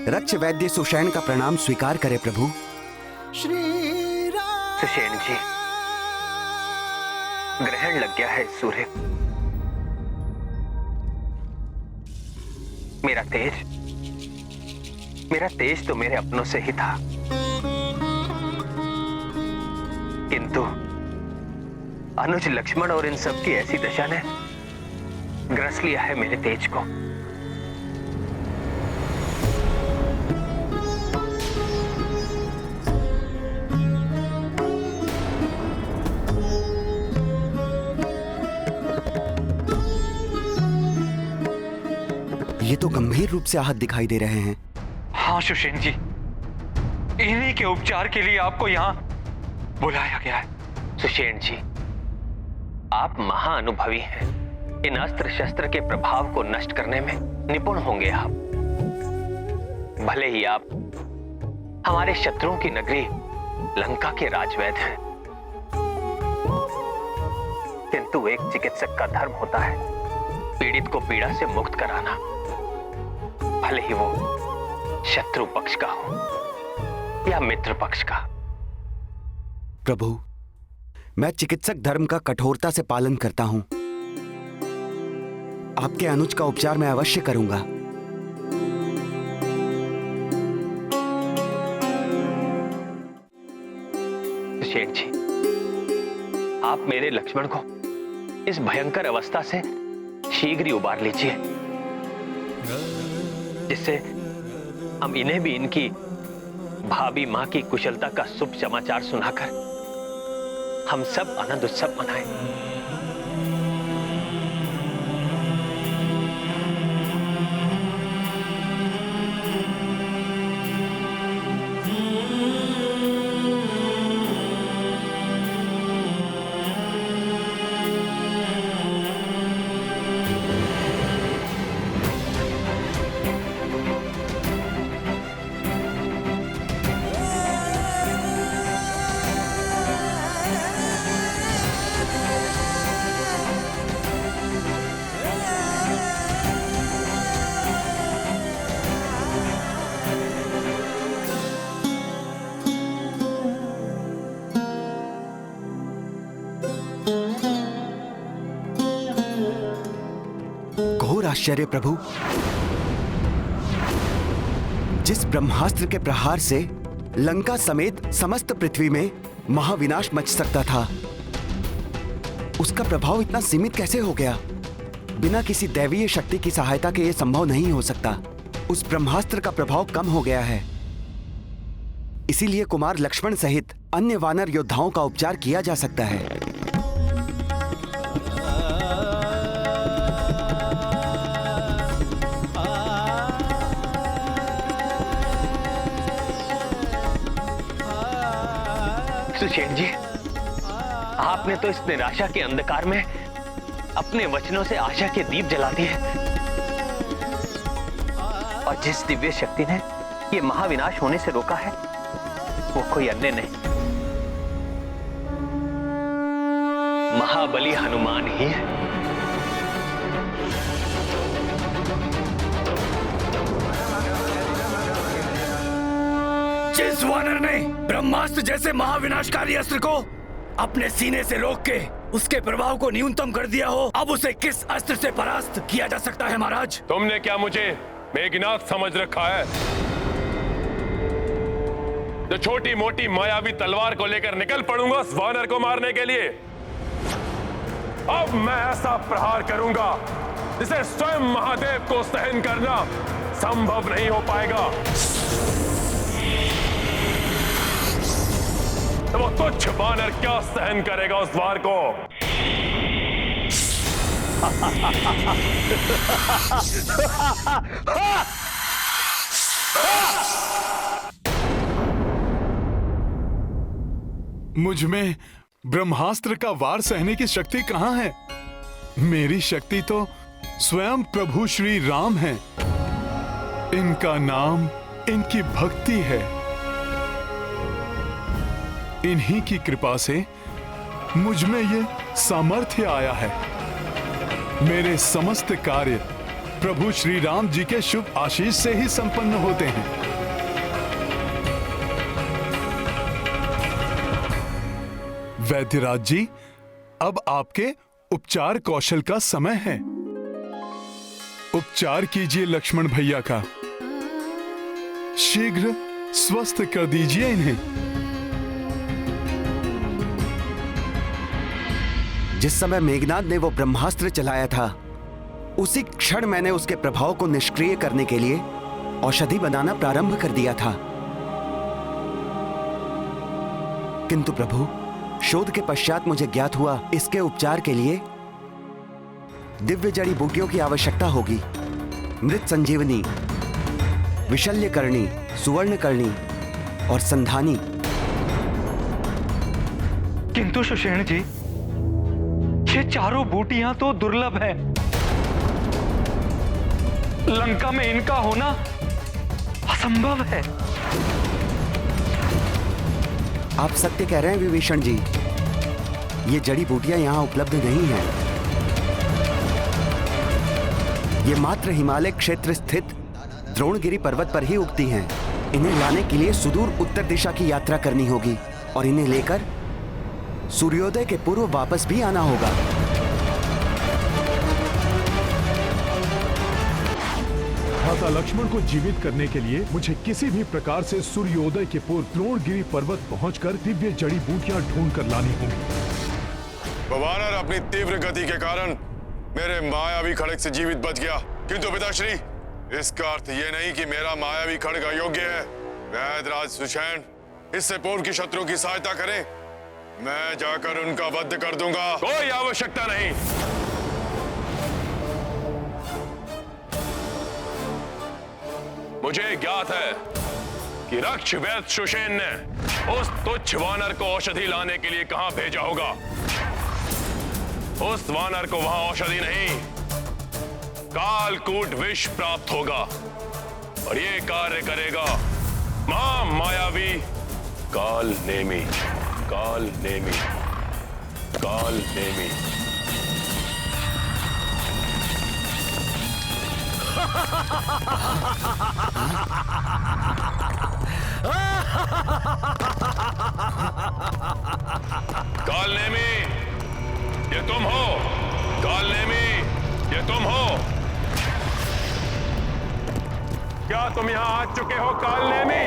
रक्ष वैद्य सुषैण का प्रणाम स्वीकार करे प्रभु। सुषेण जी, ग्रहण लग गया है सूर्य। मेरा तेज तो मेरे अपनों से ही था, किंतु अनुज, लक्ष्मण और इन सब की ऐसी दशा ने ग्रस लिया है मेरे तेज को। ये तो गंभीर रूप से आहत दिखाई दे रहे हैं। हाँ सुषेण जी, इन्हीं के उपचार के लिए आपको यहाँ बुलाया गया है। सुषेण जी, आप महाअनुभवी हैं। इन अस्त्र शस्त्र के प्रभाव को नष्ट करने में निपुण होंगे आप। भले ही आप हमारे शत्रुओं की नगरी लंका के राजवैद्य हैं, किंतु एक चिकित्सक का धर्म होता है पीड़ित को पीड़ा से मुक्त कराना, भले ही वो शत्रु पक्ष का हो या मित्र पक्ष का। प्रभु, मैं चिकित्सक धर्म का कठोरता से पालन करता हूं। आपके अनुज का उपचार मैं अवश्य करूंगा। सुषेण जी, आप मेरे लक्ष्मण को इस भयंकर अवस्था से शीघ्र ही उबार लीजिए, जिससे हम इन्हें भी इनकी भाभी मां की कुशलता का शुभ समाचार सुनाकर हम सब आनंद उत्सव मनाएं। घोर आश्चर्य प्रभु, जिस ब्रह्मास्त्र के प्रहार से लंका समेत समस्त पृथ्वी में महाविनाश मच सकता था, उसका प्रभाव इतना सीमित कैसे हो गया? बिना किसी दैवीय शक्ति की सहायता के यह संभव नहीं हो सकता। उस ब्रह्मास्त्र का प्रभाव कम हो गया है, इसीलिए कुमार लक्ष्मण सहित अन्य वानर योद्धाओं का उपचार किया जा सकता है। सुषेण जी, आपने तो इस निराशा के अंधकार में अपने वचनों से आशा के दीप जला दिए, और जिस दिव्य शक्ति ने ये महाविनाश होने से रोका है वो कोई अन्य नहीं, महाबली हनुमान ही है। जिस वानर ने ब्रह्मास्त्र जैसे महाविनाशकारी अस्त्र को अपने सीने से रोक के उसके प्रभाव को न्यूनतम कर दिया हो, अब उसे किस अस्त्र से परास्त किया जा सकता है महाराज? तुमने क्या मुझे मेघनाथ समझ रखा है, जो छोटी मोटी मायावी तलवार को लेकर निकल पड़ूंगा उस वानर को मारने के लिए? अब मैं ऐसा प्रहार करूंगा जिसे स्वयं महादेव को सहन करना संभव नहीं हो पाएगा। तो वो तुच्छ वानर क्या सहन करेगा उस वार को? मुझ में ब्रह्मास्त्र का वार सहने की शक्ति कहां है? मेरी शक्ति तो स्वयं प्रभु श्री राम है। इनका नाम, इनकी भक्ति है। इन्हीं की कृपा से मुझ में ये सामर्थ्य आया है। मेरे समस्त कार्य प्रभु श्री राम जी के शुभ आशीष से ही संपन्न होते हैं। वैद्यराज जी, अब आपके उपचार कौशल का समय है। उपचार कीजिए लक्ष्मण भैया का, शीघ्र स्वस्थ कर दीजिए इन्हें। जिस समय मेघनाद ने वो ब्रह्मास्त्र चलाया था, उसी क्षण मैंने उसके प्रभाव को निष्क्रिय करने के लिए औषधि बनाना प्रारंभ कर दिया था। किंतु प्रभु, शोध के पश्चात मुझे ज्ञात हुआ इसके उपचार के लिए दिव्य जड़ी बूटियों की आवश्यकता होगी। मृत संजीवनी, विशल्यकर्णी, सुवर्णकर्णी और संधानी। किंतु सुषेण जी, ये चारों बूटियां तो दुर्लभ हैं। लंका में इनका होना असंभव है। आप सत्य कह रहे हैं विभीषण जी, ये जड़ी बूटियां यहां उपलब्ध नहीं हैं। ये मात्र हिमालय क्षेत्र स्थित द्रोणगिरी पर्वत पर ही उगती हैं। इन्हें लाने के लिए सुदूर उत्तर दिशा की यात्रा करनी होगी और इन्हें लेकर सूर्योदय के पूर्व वापस भी आना होगा। माता लक्ष्मण को जीवित करने के लिए मुझे किसी भी प्रकार से सूर्योदय के पूर्व द्रोणगिरी पर्वत पहुंचकर दिव्य जड़ी बूटियां ढूंढ कर लानी होंगी। वानर अपनी तीव्र गति के कारण मेरे मायावी खड्ग से जीवित बच गया, किंतु पिताश्री, इसका अर्थ ये नहीं कि मेरा मायावी खड्ग अयोग्य है। वैद्यराज सुषेण इससे पूर्व की शत्रु की सहायता करें, मैं जाकर उनका वध कर दूंगा। कोई आवश्यकता नहीं। मुझे ज्ञात है कि रक्ष वैद्य सुषेण ने उस तुच्छ वानर को औषधि लाने के लिए कहां भेजा होगा। उस वानर को वहां औषधि नहीं, कालकूट विष प्राप्त होगा और ये कार्य करेगा महामायावी काल नेमी। काल नेमी, काल नेमी। काल नेमी, ये तुम हो? काल नेमी, ये तुम हो? क्या तुम यहां आ चुके हो काल नेमी?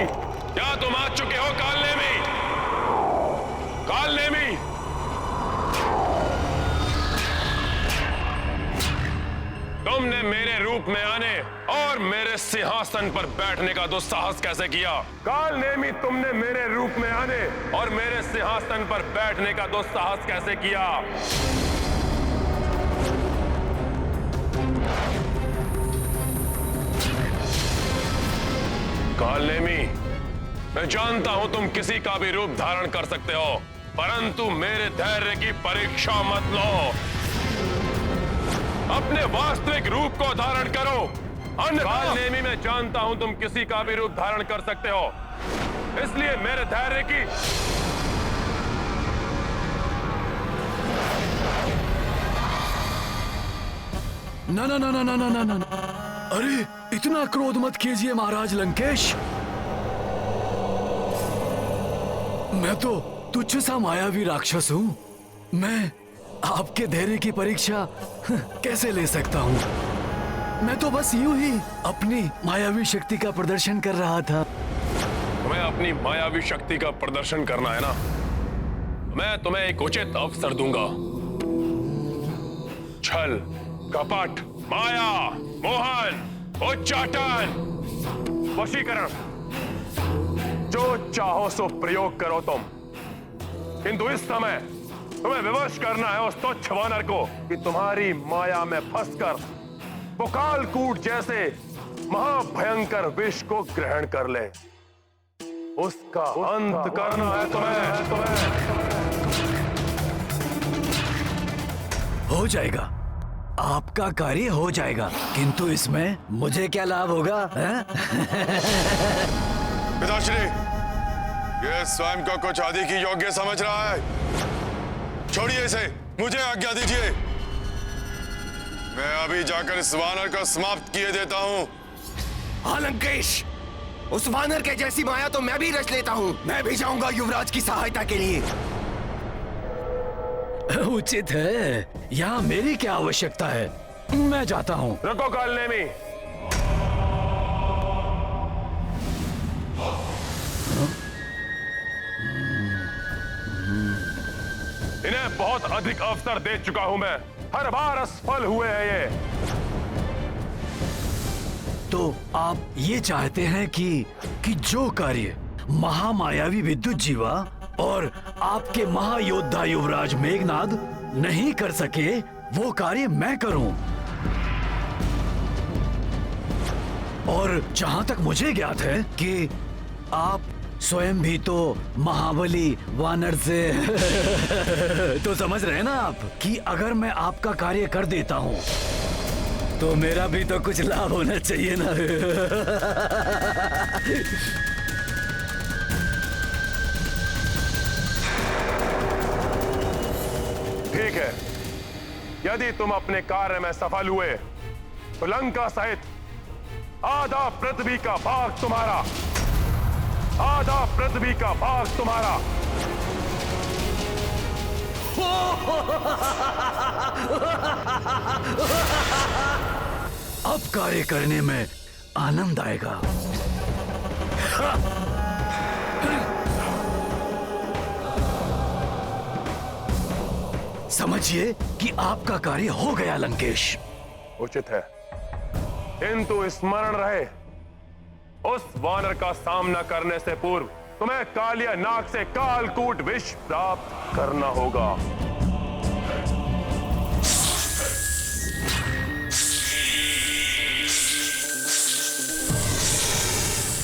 क्या तुम आ चुके हो काल नेमी? काल नेमी, तुमने मेरे रूप में आने और मेरे सिंहासन पर बैठने का दुस्साहस कैसे किया? काल नेमी, तुमने मेरे रूप में आने और मेरे सिंहासन पर बैठने का दुस्साहस कैसे किया? काल नेमी, मैं जानता हूं तुम किसी का भी रूप धारण कर सकते हो, परंतु मेरे धैर्य की परीक्षा मत लो। अपने वास्तविक रूप को धारण करो। काल नेमी, मैं जानता हूं तुम किसी का भी रूप धारण कर सकते हो, इसलिए मेरे धैर्य की ना ना ना ना ना ना ना ना। अरे इतना क्रोध मत कीजिए महाराज लंकेश। मैं तो तुच्छ सा मायावी राक्षस हूँ। मैं आपके धैर्य की परीक्षा कैसे ले सकता हूँ? मैं तो बस यूं ही अपनी मायावी शक्ति का प्रदर्शन कर रहा था। तुम्हें अपनी मायावी शक्ति का प्रदर्शन करना है ना? मैं तुम्हें एक उचित अवसर दूंगा। छल, कपट, माया, मोहन, उच्चाटन, वशीकरण, जो चाहो सो प्रयोग करो तुम, किंतु इस समय तुम्हें विवश करना है उस तुच्छ वानर को कि तुम्हारी माया में फंसकर वो कालकूट जैसे महाभयंकर विष को ग्रहण कर ले। उसका अंत करना है तुम्हें। हो जाएगा, आपका कार्य हो जाएगा, किंतु इसमें मुझे क्या लाभ होगा? पिताश्री, ये स्वयं को कुछ आदि की योग्य समझ रहा है। छोड़िए इसे, मुझे आज्ञा दीजिए। मैं अभी जाकर इस वानर को समाप्त किए देता हूँ। हाँ लंकेश, उस वानर के जैसी माया तो मैं भी रच लेता हूँ। मैं भी जाऊंगा युवराज की सहायता के लिए। उचित है, यहाँ मेरी क्या आवश्यकता है, मैं जाता हूँ। रुको कालनेमी। इन्हें बहुत अधिक अवसर दे चुका हूं मैं, हर बार असफल हुए हैं ये। तो आप ये चाहते हैं कि जो कार्य महामायावी विद्युत जीवा और आपके महायोद्धा युवराज मेघनाद नहीं कर सके, वो कार्य मैं करूं। और जहां तक मुझे ज्ञात है कि आप स्वयं भी तो महाबली वानर से तो समझ रहे हैं ना आप कि अगर मैं आपका कार्य कर देता हूं तो मेरा भी तो कुछ लाभ होना चाहिए ना। ठीक है, यदि तुम अपने कार्य में सफल हुए तो लंका सहित आधा पृथ्वी का भाग तुम्हारा, आधा पृथ्वी का भाग तुम्हारा। अब कार्य करने में आनंद आएगा। समझिए कि आपका कार्य हो गया लंकेश। उचित है, किंतु स्मरण रहे, उस वानर का सामना करने से पूर्व तुम्हें कालिया नाग से कालकूट विष प्राप्त करना होगा।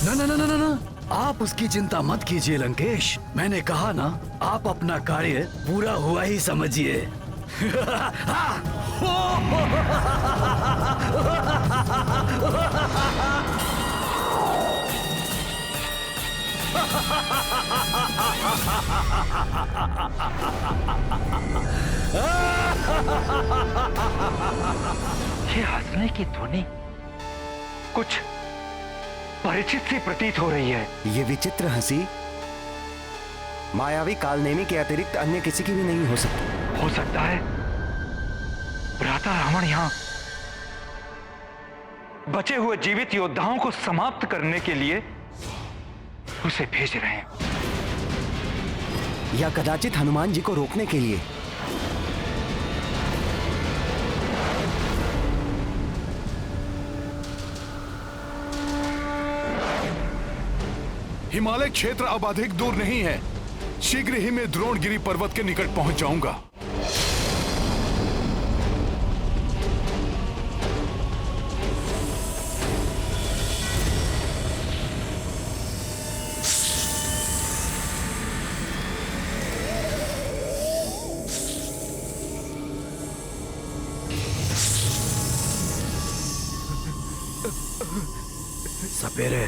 ना, आप उसकी चिंता मत कीजिए लंकेश। मैंने कहा ना, आप अपना कार्य पूरा हुआ ही समझिए। ये हंसने की ध्वनि कुछ परिचित सी प्रतीत हो रही है। ये विचित्र हंसी मायावी कालनेमी के अतिरिक्त अन्य किसी की भी नहीं हो सकती। हो सकता है भ्राता रावण यहाँ बचे हुए जीवित योद्धाओं को समाप्त करने के लिए उसे भेज रहे हैं, या कदाचित हनुमान जी को रोकने के लिए। हिमालय क्षेत्र अब अधिक दूर नहीं है। शीघ्र ही मैं द्रोणगिरी पर्वत के निकट पहुंच जाऊंगा। सपेरे,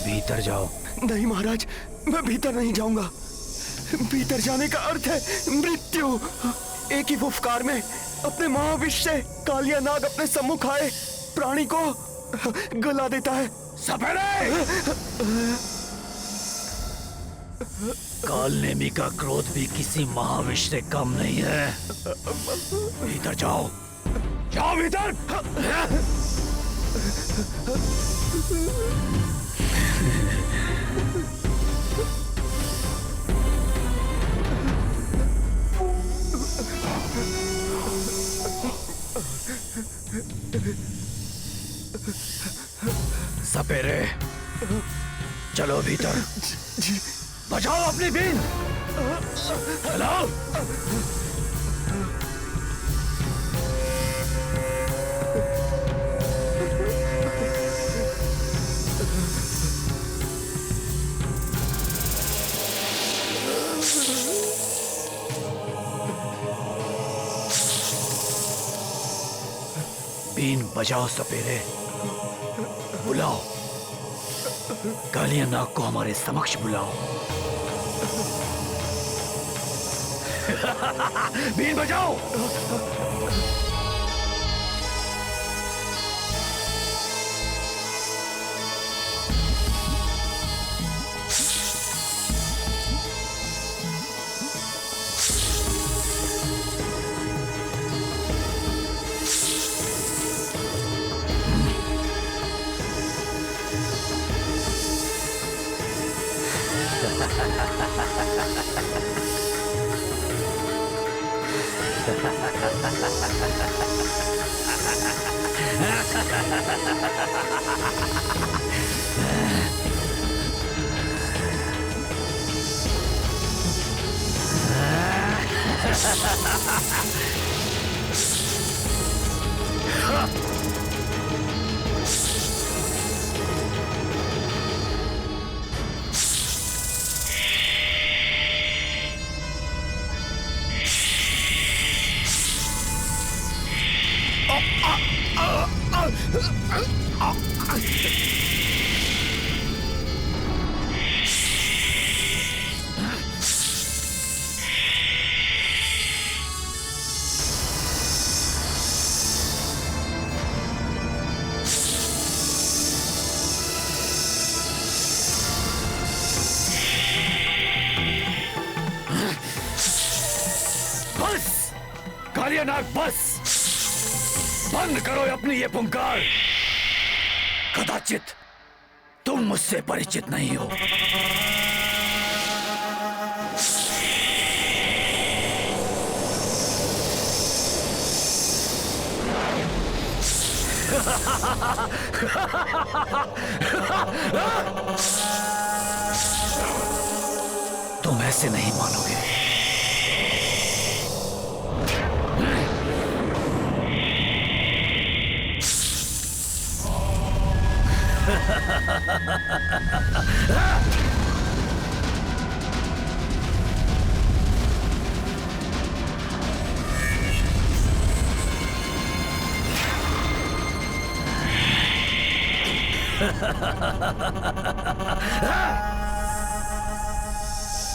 भीतर जाओ। नहीं महाराज, मैं भीतर नहीं जाऊंगा। भीतर जाने का अर्थ है मृत्यु। एक ही फुफकार में अपने महाविष से कालिया नाग अपने सम्मुख आए प्राणी को गला देता है। सपेरे! कालनेमी का क्रोध भी किसी महाविष से कम नहीं है। भीतर जाओ, जाओ भीतर। सपेरे, चलो भीतर। बचाओ अपनी बीन। चलो। बीन बजाओ सपेरे, बुलाओ कालिया नाग को हमारे समक्ष बुलाओ। बीन बजाओ। कालियानाग बस, बंद करो अपनी ये पुकार। कदाचित तुम मुझसे परिचित नहीं हो। तुम ऐसे नहीं मानोगे।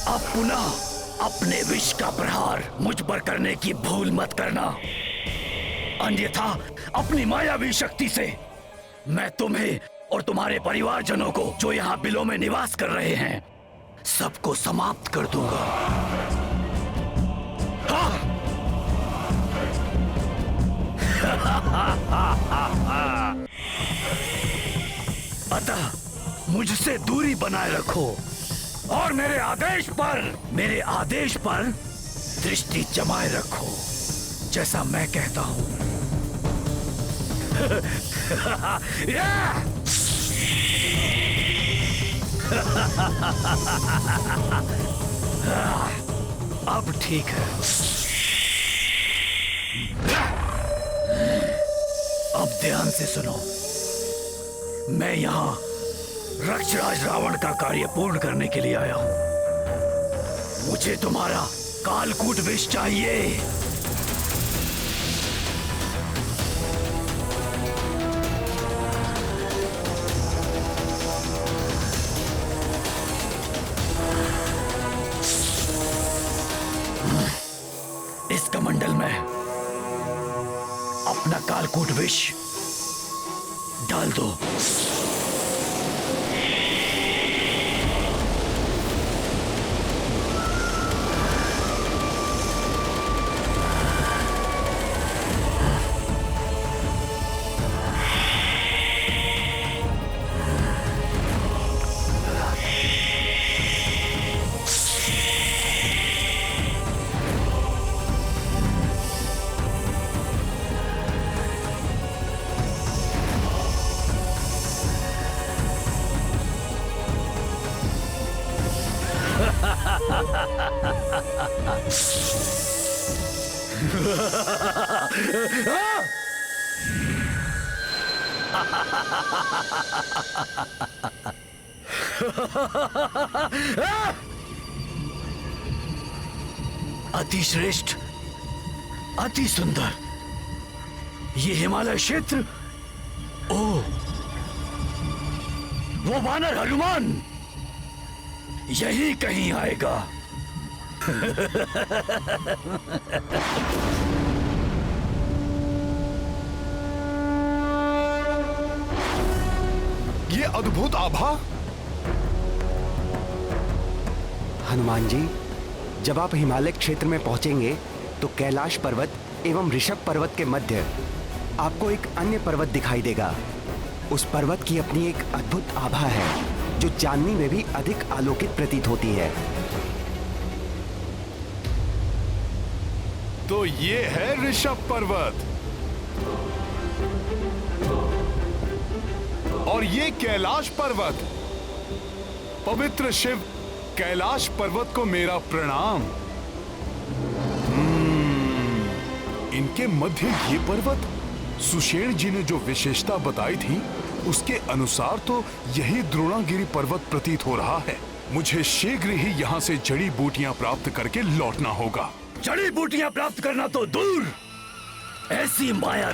अब पुनः अपने विष का प्रहार मुझ पर करने की भूल मत करना, अन्यथा अपनी मायावी शक्ति से मैं तुम्हें और तुम्हारे परिवारजनों को जो यहाँ बिलों में निवास कर रहे हैं सबको समाप्त कर दूंगा। अतः मुझसे दूरी बनाए रखो और मेरे आदेश पर दृष्टि जमाए रखो, जैसा मैं कहता हूं। अब ठीक है। अब ध्यान से सुनो, मैं यहां रक्षराज रावण का कार्य पूर्ण करने के लिए आया हूं। मुझे तुम्हारा कालकूट विष चाहिए। इस कमंडल में अपना कालकूट विष डाल दो। अति श्रेष्ठ, अति सुंदर ये हिमालय क्षेत्र। ओ, वो वानर हनुमान यही कहीं आएगा। ये अद्भुत आभा। हनुमान जी, जब आप हिमालय क्षेत्र में पहुंचेंगे तो कैलाश पर्वत एवं ऋषभ पर्वत के मध्य आपको एक अन्य पर्वत दिखाई देगा। उस पर्वत की अपनी एक अद्भुत आभा है जो चांदनी में भी अधिक आलोकित प्रतीत होती है। तो ये है ऋषभ पर्वत और ये कैलाश पर्वत। पवित्र शिव कैलाश पर्वत को मेरा प्रणाम। इनके मध्य ये पर्वत, सुषेण जी ने जो विशेषता बताई थी उसके अनुसार तो यही द्रोणागिरी पर्वत प्रतीत हो रहा है। मुझे शीघ्र ही यहाँ से जड़ी बूटियां प्राप्त करके लौटना होगा। जड़ी बूटियां प्राप्त करना तो दूर, ऐसी माया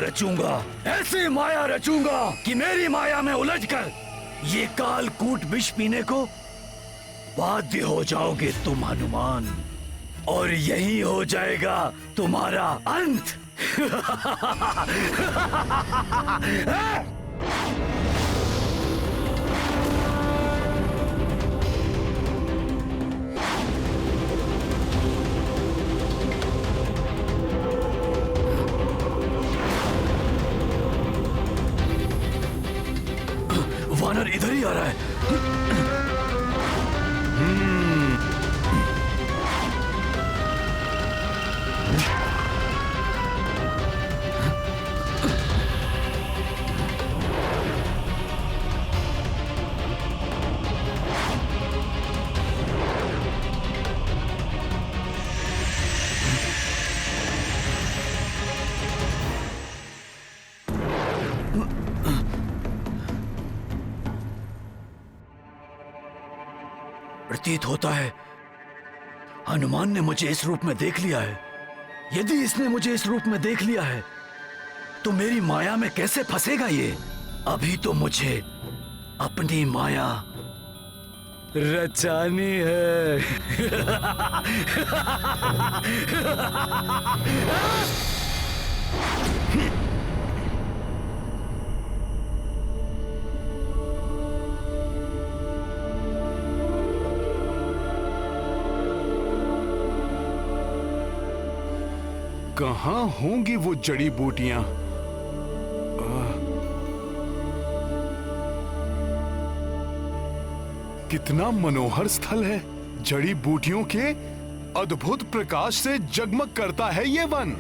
रचूंगा कि मेरी माया में उलझकर ये कालकूट विष पीने को बाध्य हो जाओगे तुम हनुमान, और यही हो जाएगा तुम्हारा अंत। वानर इधर ही आ रहा है। प्रतीत होता है हनुमान ने मुझे इस रूप में देख लिया है। यदि इसने मुझे इस रूप में देख लिया है तो मेरी माया में कैसे फंसेगा ये? अभी तो मुझे अपनी माया रचानी है। कहाँ होंगी वो जड़ी बूटियां? कितना मनोहर स्थल है। जड़ी बूटियों के अद्भुत प्रकाश से जगमग करता है ये वन।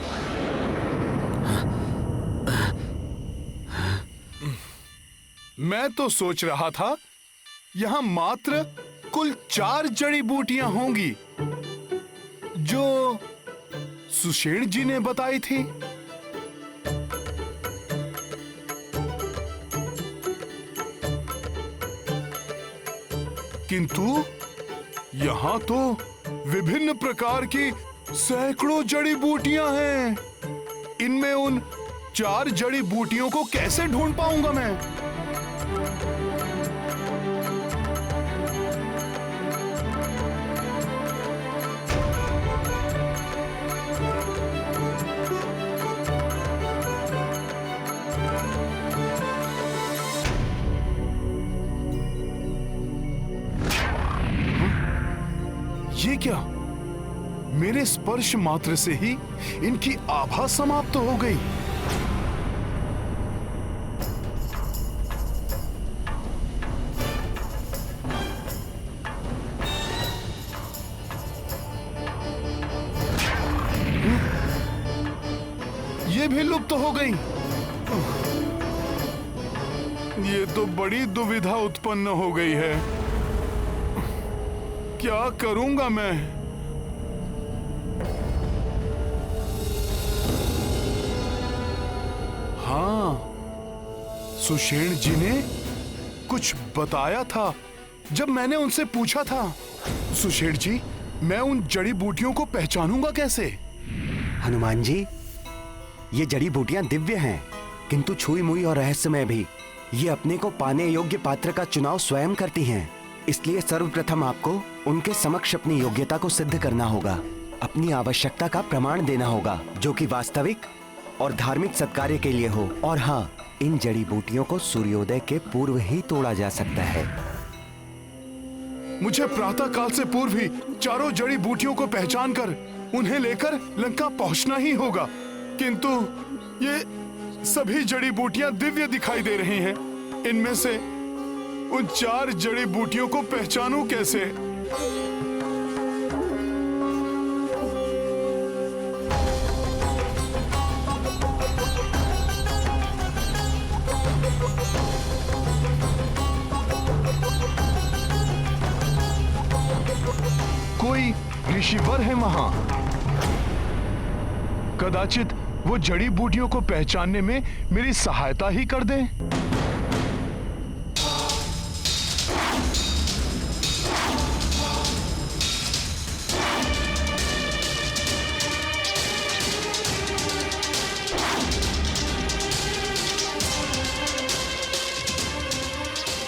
मैं तो सोच रहा था यहां मात्र कुल 4 जड़ी बूटियां होंगी जो सुषेण जी ने बताई थी। किंतु यहां तो विभिन्न प्रकार की सैकड़ों जड़ी बूटियां हैं। इनमें उन 4 जड़ी बूटियों को कैसे ढूंढ पाऊंगा मैं? ये क्या? मेरे स्पर्श मात्र से ही इनकी आभा समाप्त हो गई। ये भी लुप्त हो गई। ये तो बड़ी दुविधा उत्पन्न हो गई है। क्या करूंगा मैं? हाँ, सुषेण जी ने कुछ बताया था जब मैंने उनसे पूछा था। सुषेण जी, मैं उन जड़ी बूटियों को पहचानूंगा कैसे? हनुमान जी, ये जड़ी बूटियां दिव्य हैं, किंतु छुई मुई और रहस्यमय भी। ये अपने को पाने योग्य पात्र का चुनाव स्वयं करती हैं। इसलिए सर्वप्रथम आपको उनके समक्ष अपनी योग्यता को सिद्ध करना होगा, अपनी आवश्यकता का प्रमाण देना होगा जो कि वास्तविक और धार्मिक सत्कार्य के लिए हो। और हाँ, इन जड़ी बूटियों को सूर्योदय के पूर्व ही तोड़ा जा सकता है। मुझे प्रातः काल से पूर्व ही चारों जड़ी बूटियों को पहचान कर उन्हें लेकर लंका पहुंचना ही होगा, किंतु ये सभी जड़ी बूटियां दिव्य दिखाई दे रही हैं। इनमें से उन 4 जड़ी बूटियों को पहचानूं कैसे? कोई ऋषिवर है वहां। कदाचित वो जड़ी बूटियों को पहचानने में मेरी सहायता ही कर दें।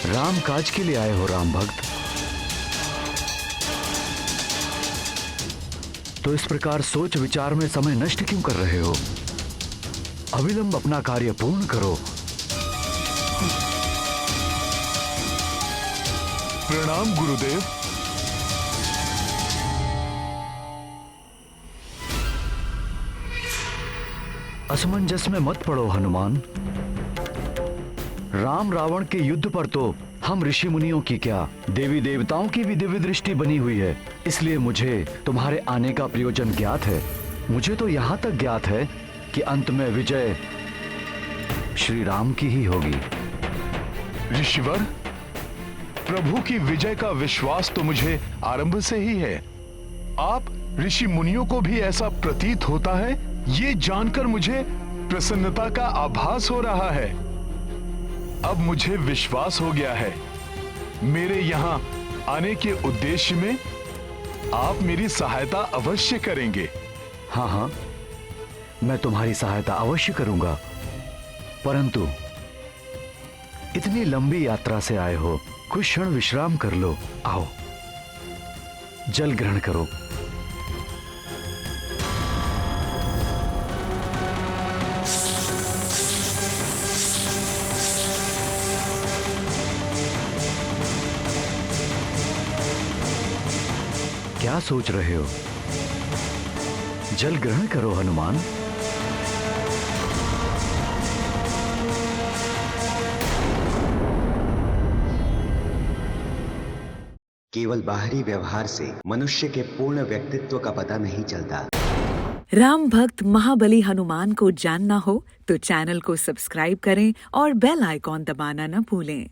राम काज के लिए आए हो राम भक्त, तो इस प्रकार सोच विचार में समय नष्ट क्यों कर रहे हो? अविलंब अपना कार्य पूर्ण करो। प्रणाम गुरुदेव। असमंजस में मत पड़ो हनुमान। राम रावण के युद्ध पर तो हम ऋषि मुनियों की क्या, देवी देवताओं की भी दिव्य दृष्टि बनी हुई है। इसलिए मुझे तुम्हारे आने का प्रयोजन ज्ञात है। मुझे तो यहां तक ज्ञात है कि अंत में विजय श्री राम की ही होगी। ऋषिवर, प्रभु की विजय का विश्वास तो मुझे आरंभ से ही है। आप ऋषि मुनियों को भी ऐसा प्रतीत होता है, ये जानकर मुझे प्रसन्नता का आभास हो रहा है। अब मुझे विश्वास हो गया है, मेरे यहां आने के उद्देश्य में आप मेरी सहायता अवश्य करेंगे। हाँ हाँ, मैं तुम्हारी सहायता अवश्य करूंगा, परंतु इतनी लंबी यात्रा से आए हो, कुछ क्षण विश्राम कर लो। आओ, जल ग्रहण करो। क्या सोच रहे हो? जल ग्रहण करो हनुमान। केवल बाहरी व्यवहार से मनुष्य के पूर्ण व्यक्तित्व का पता नहीं चलता। राम भक्त महाबली हनुमान को जानना हो तो चैनल को सब्सक्राइब करें और बेल आइकॉन दबाना न भूलें।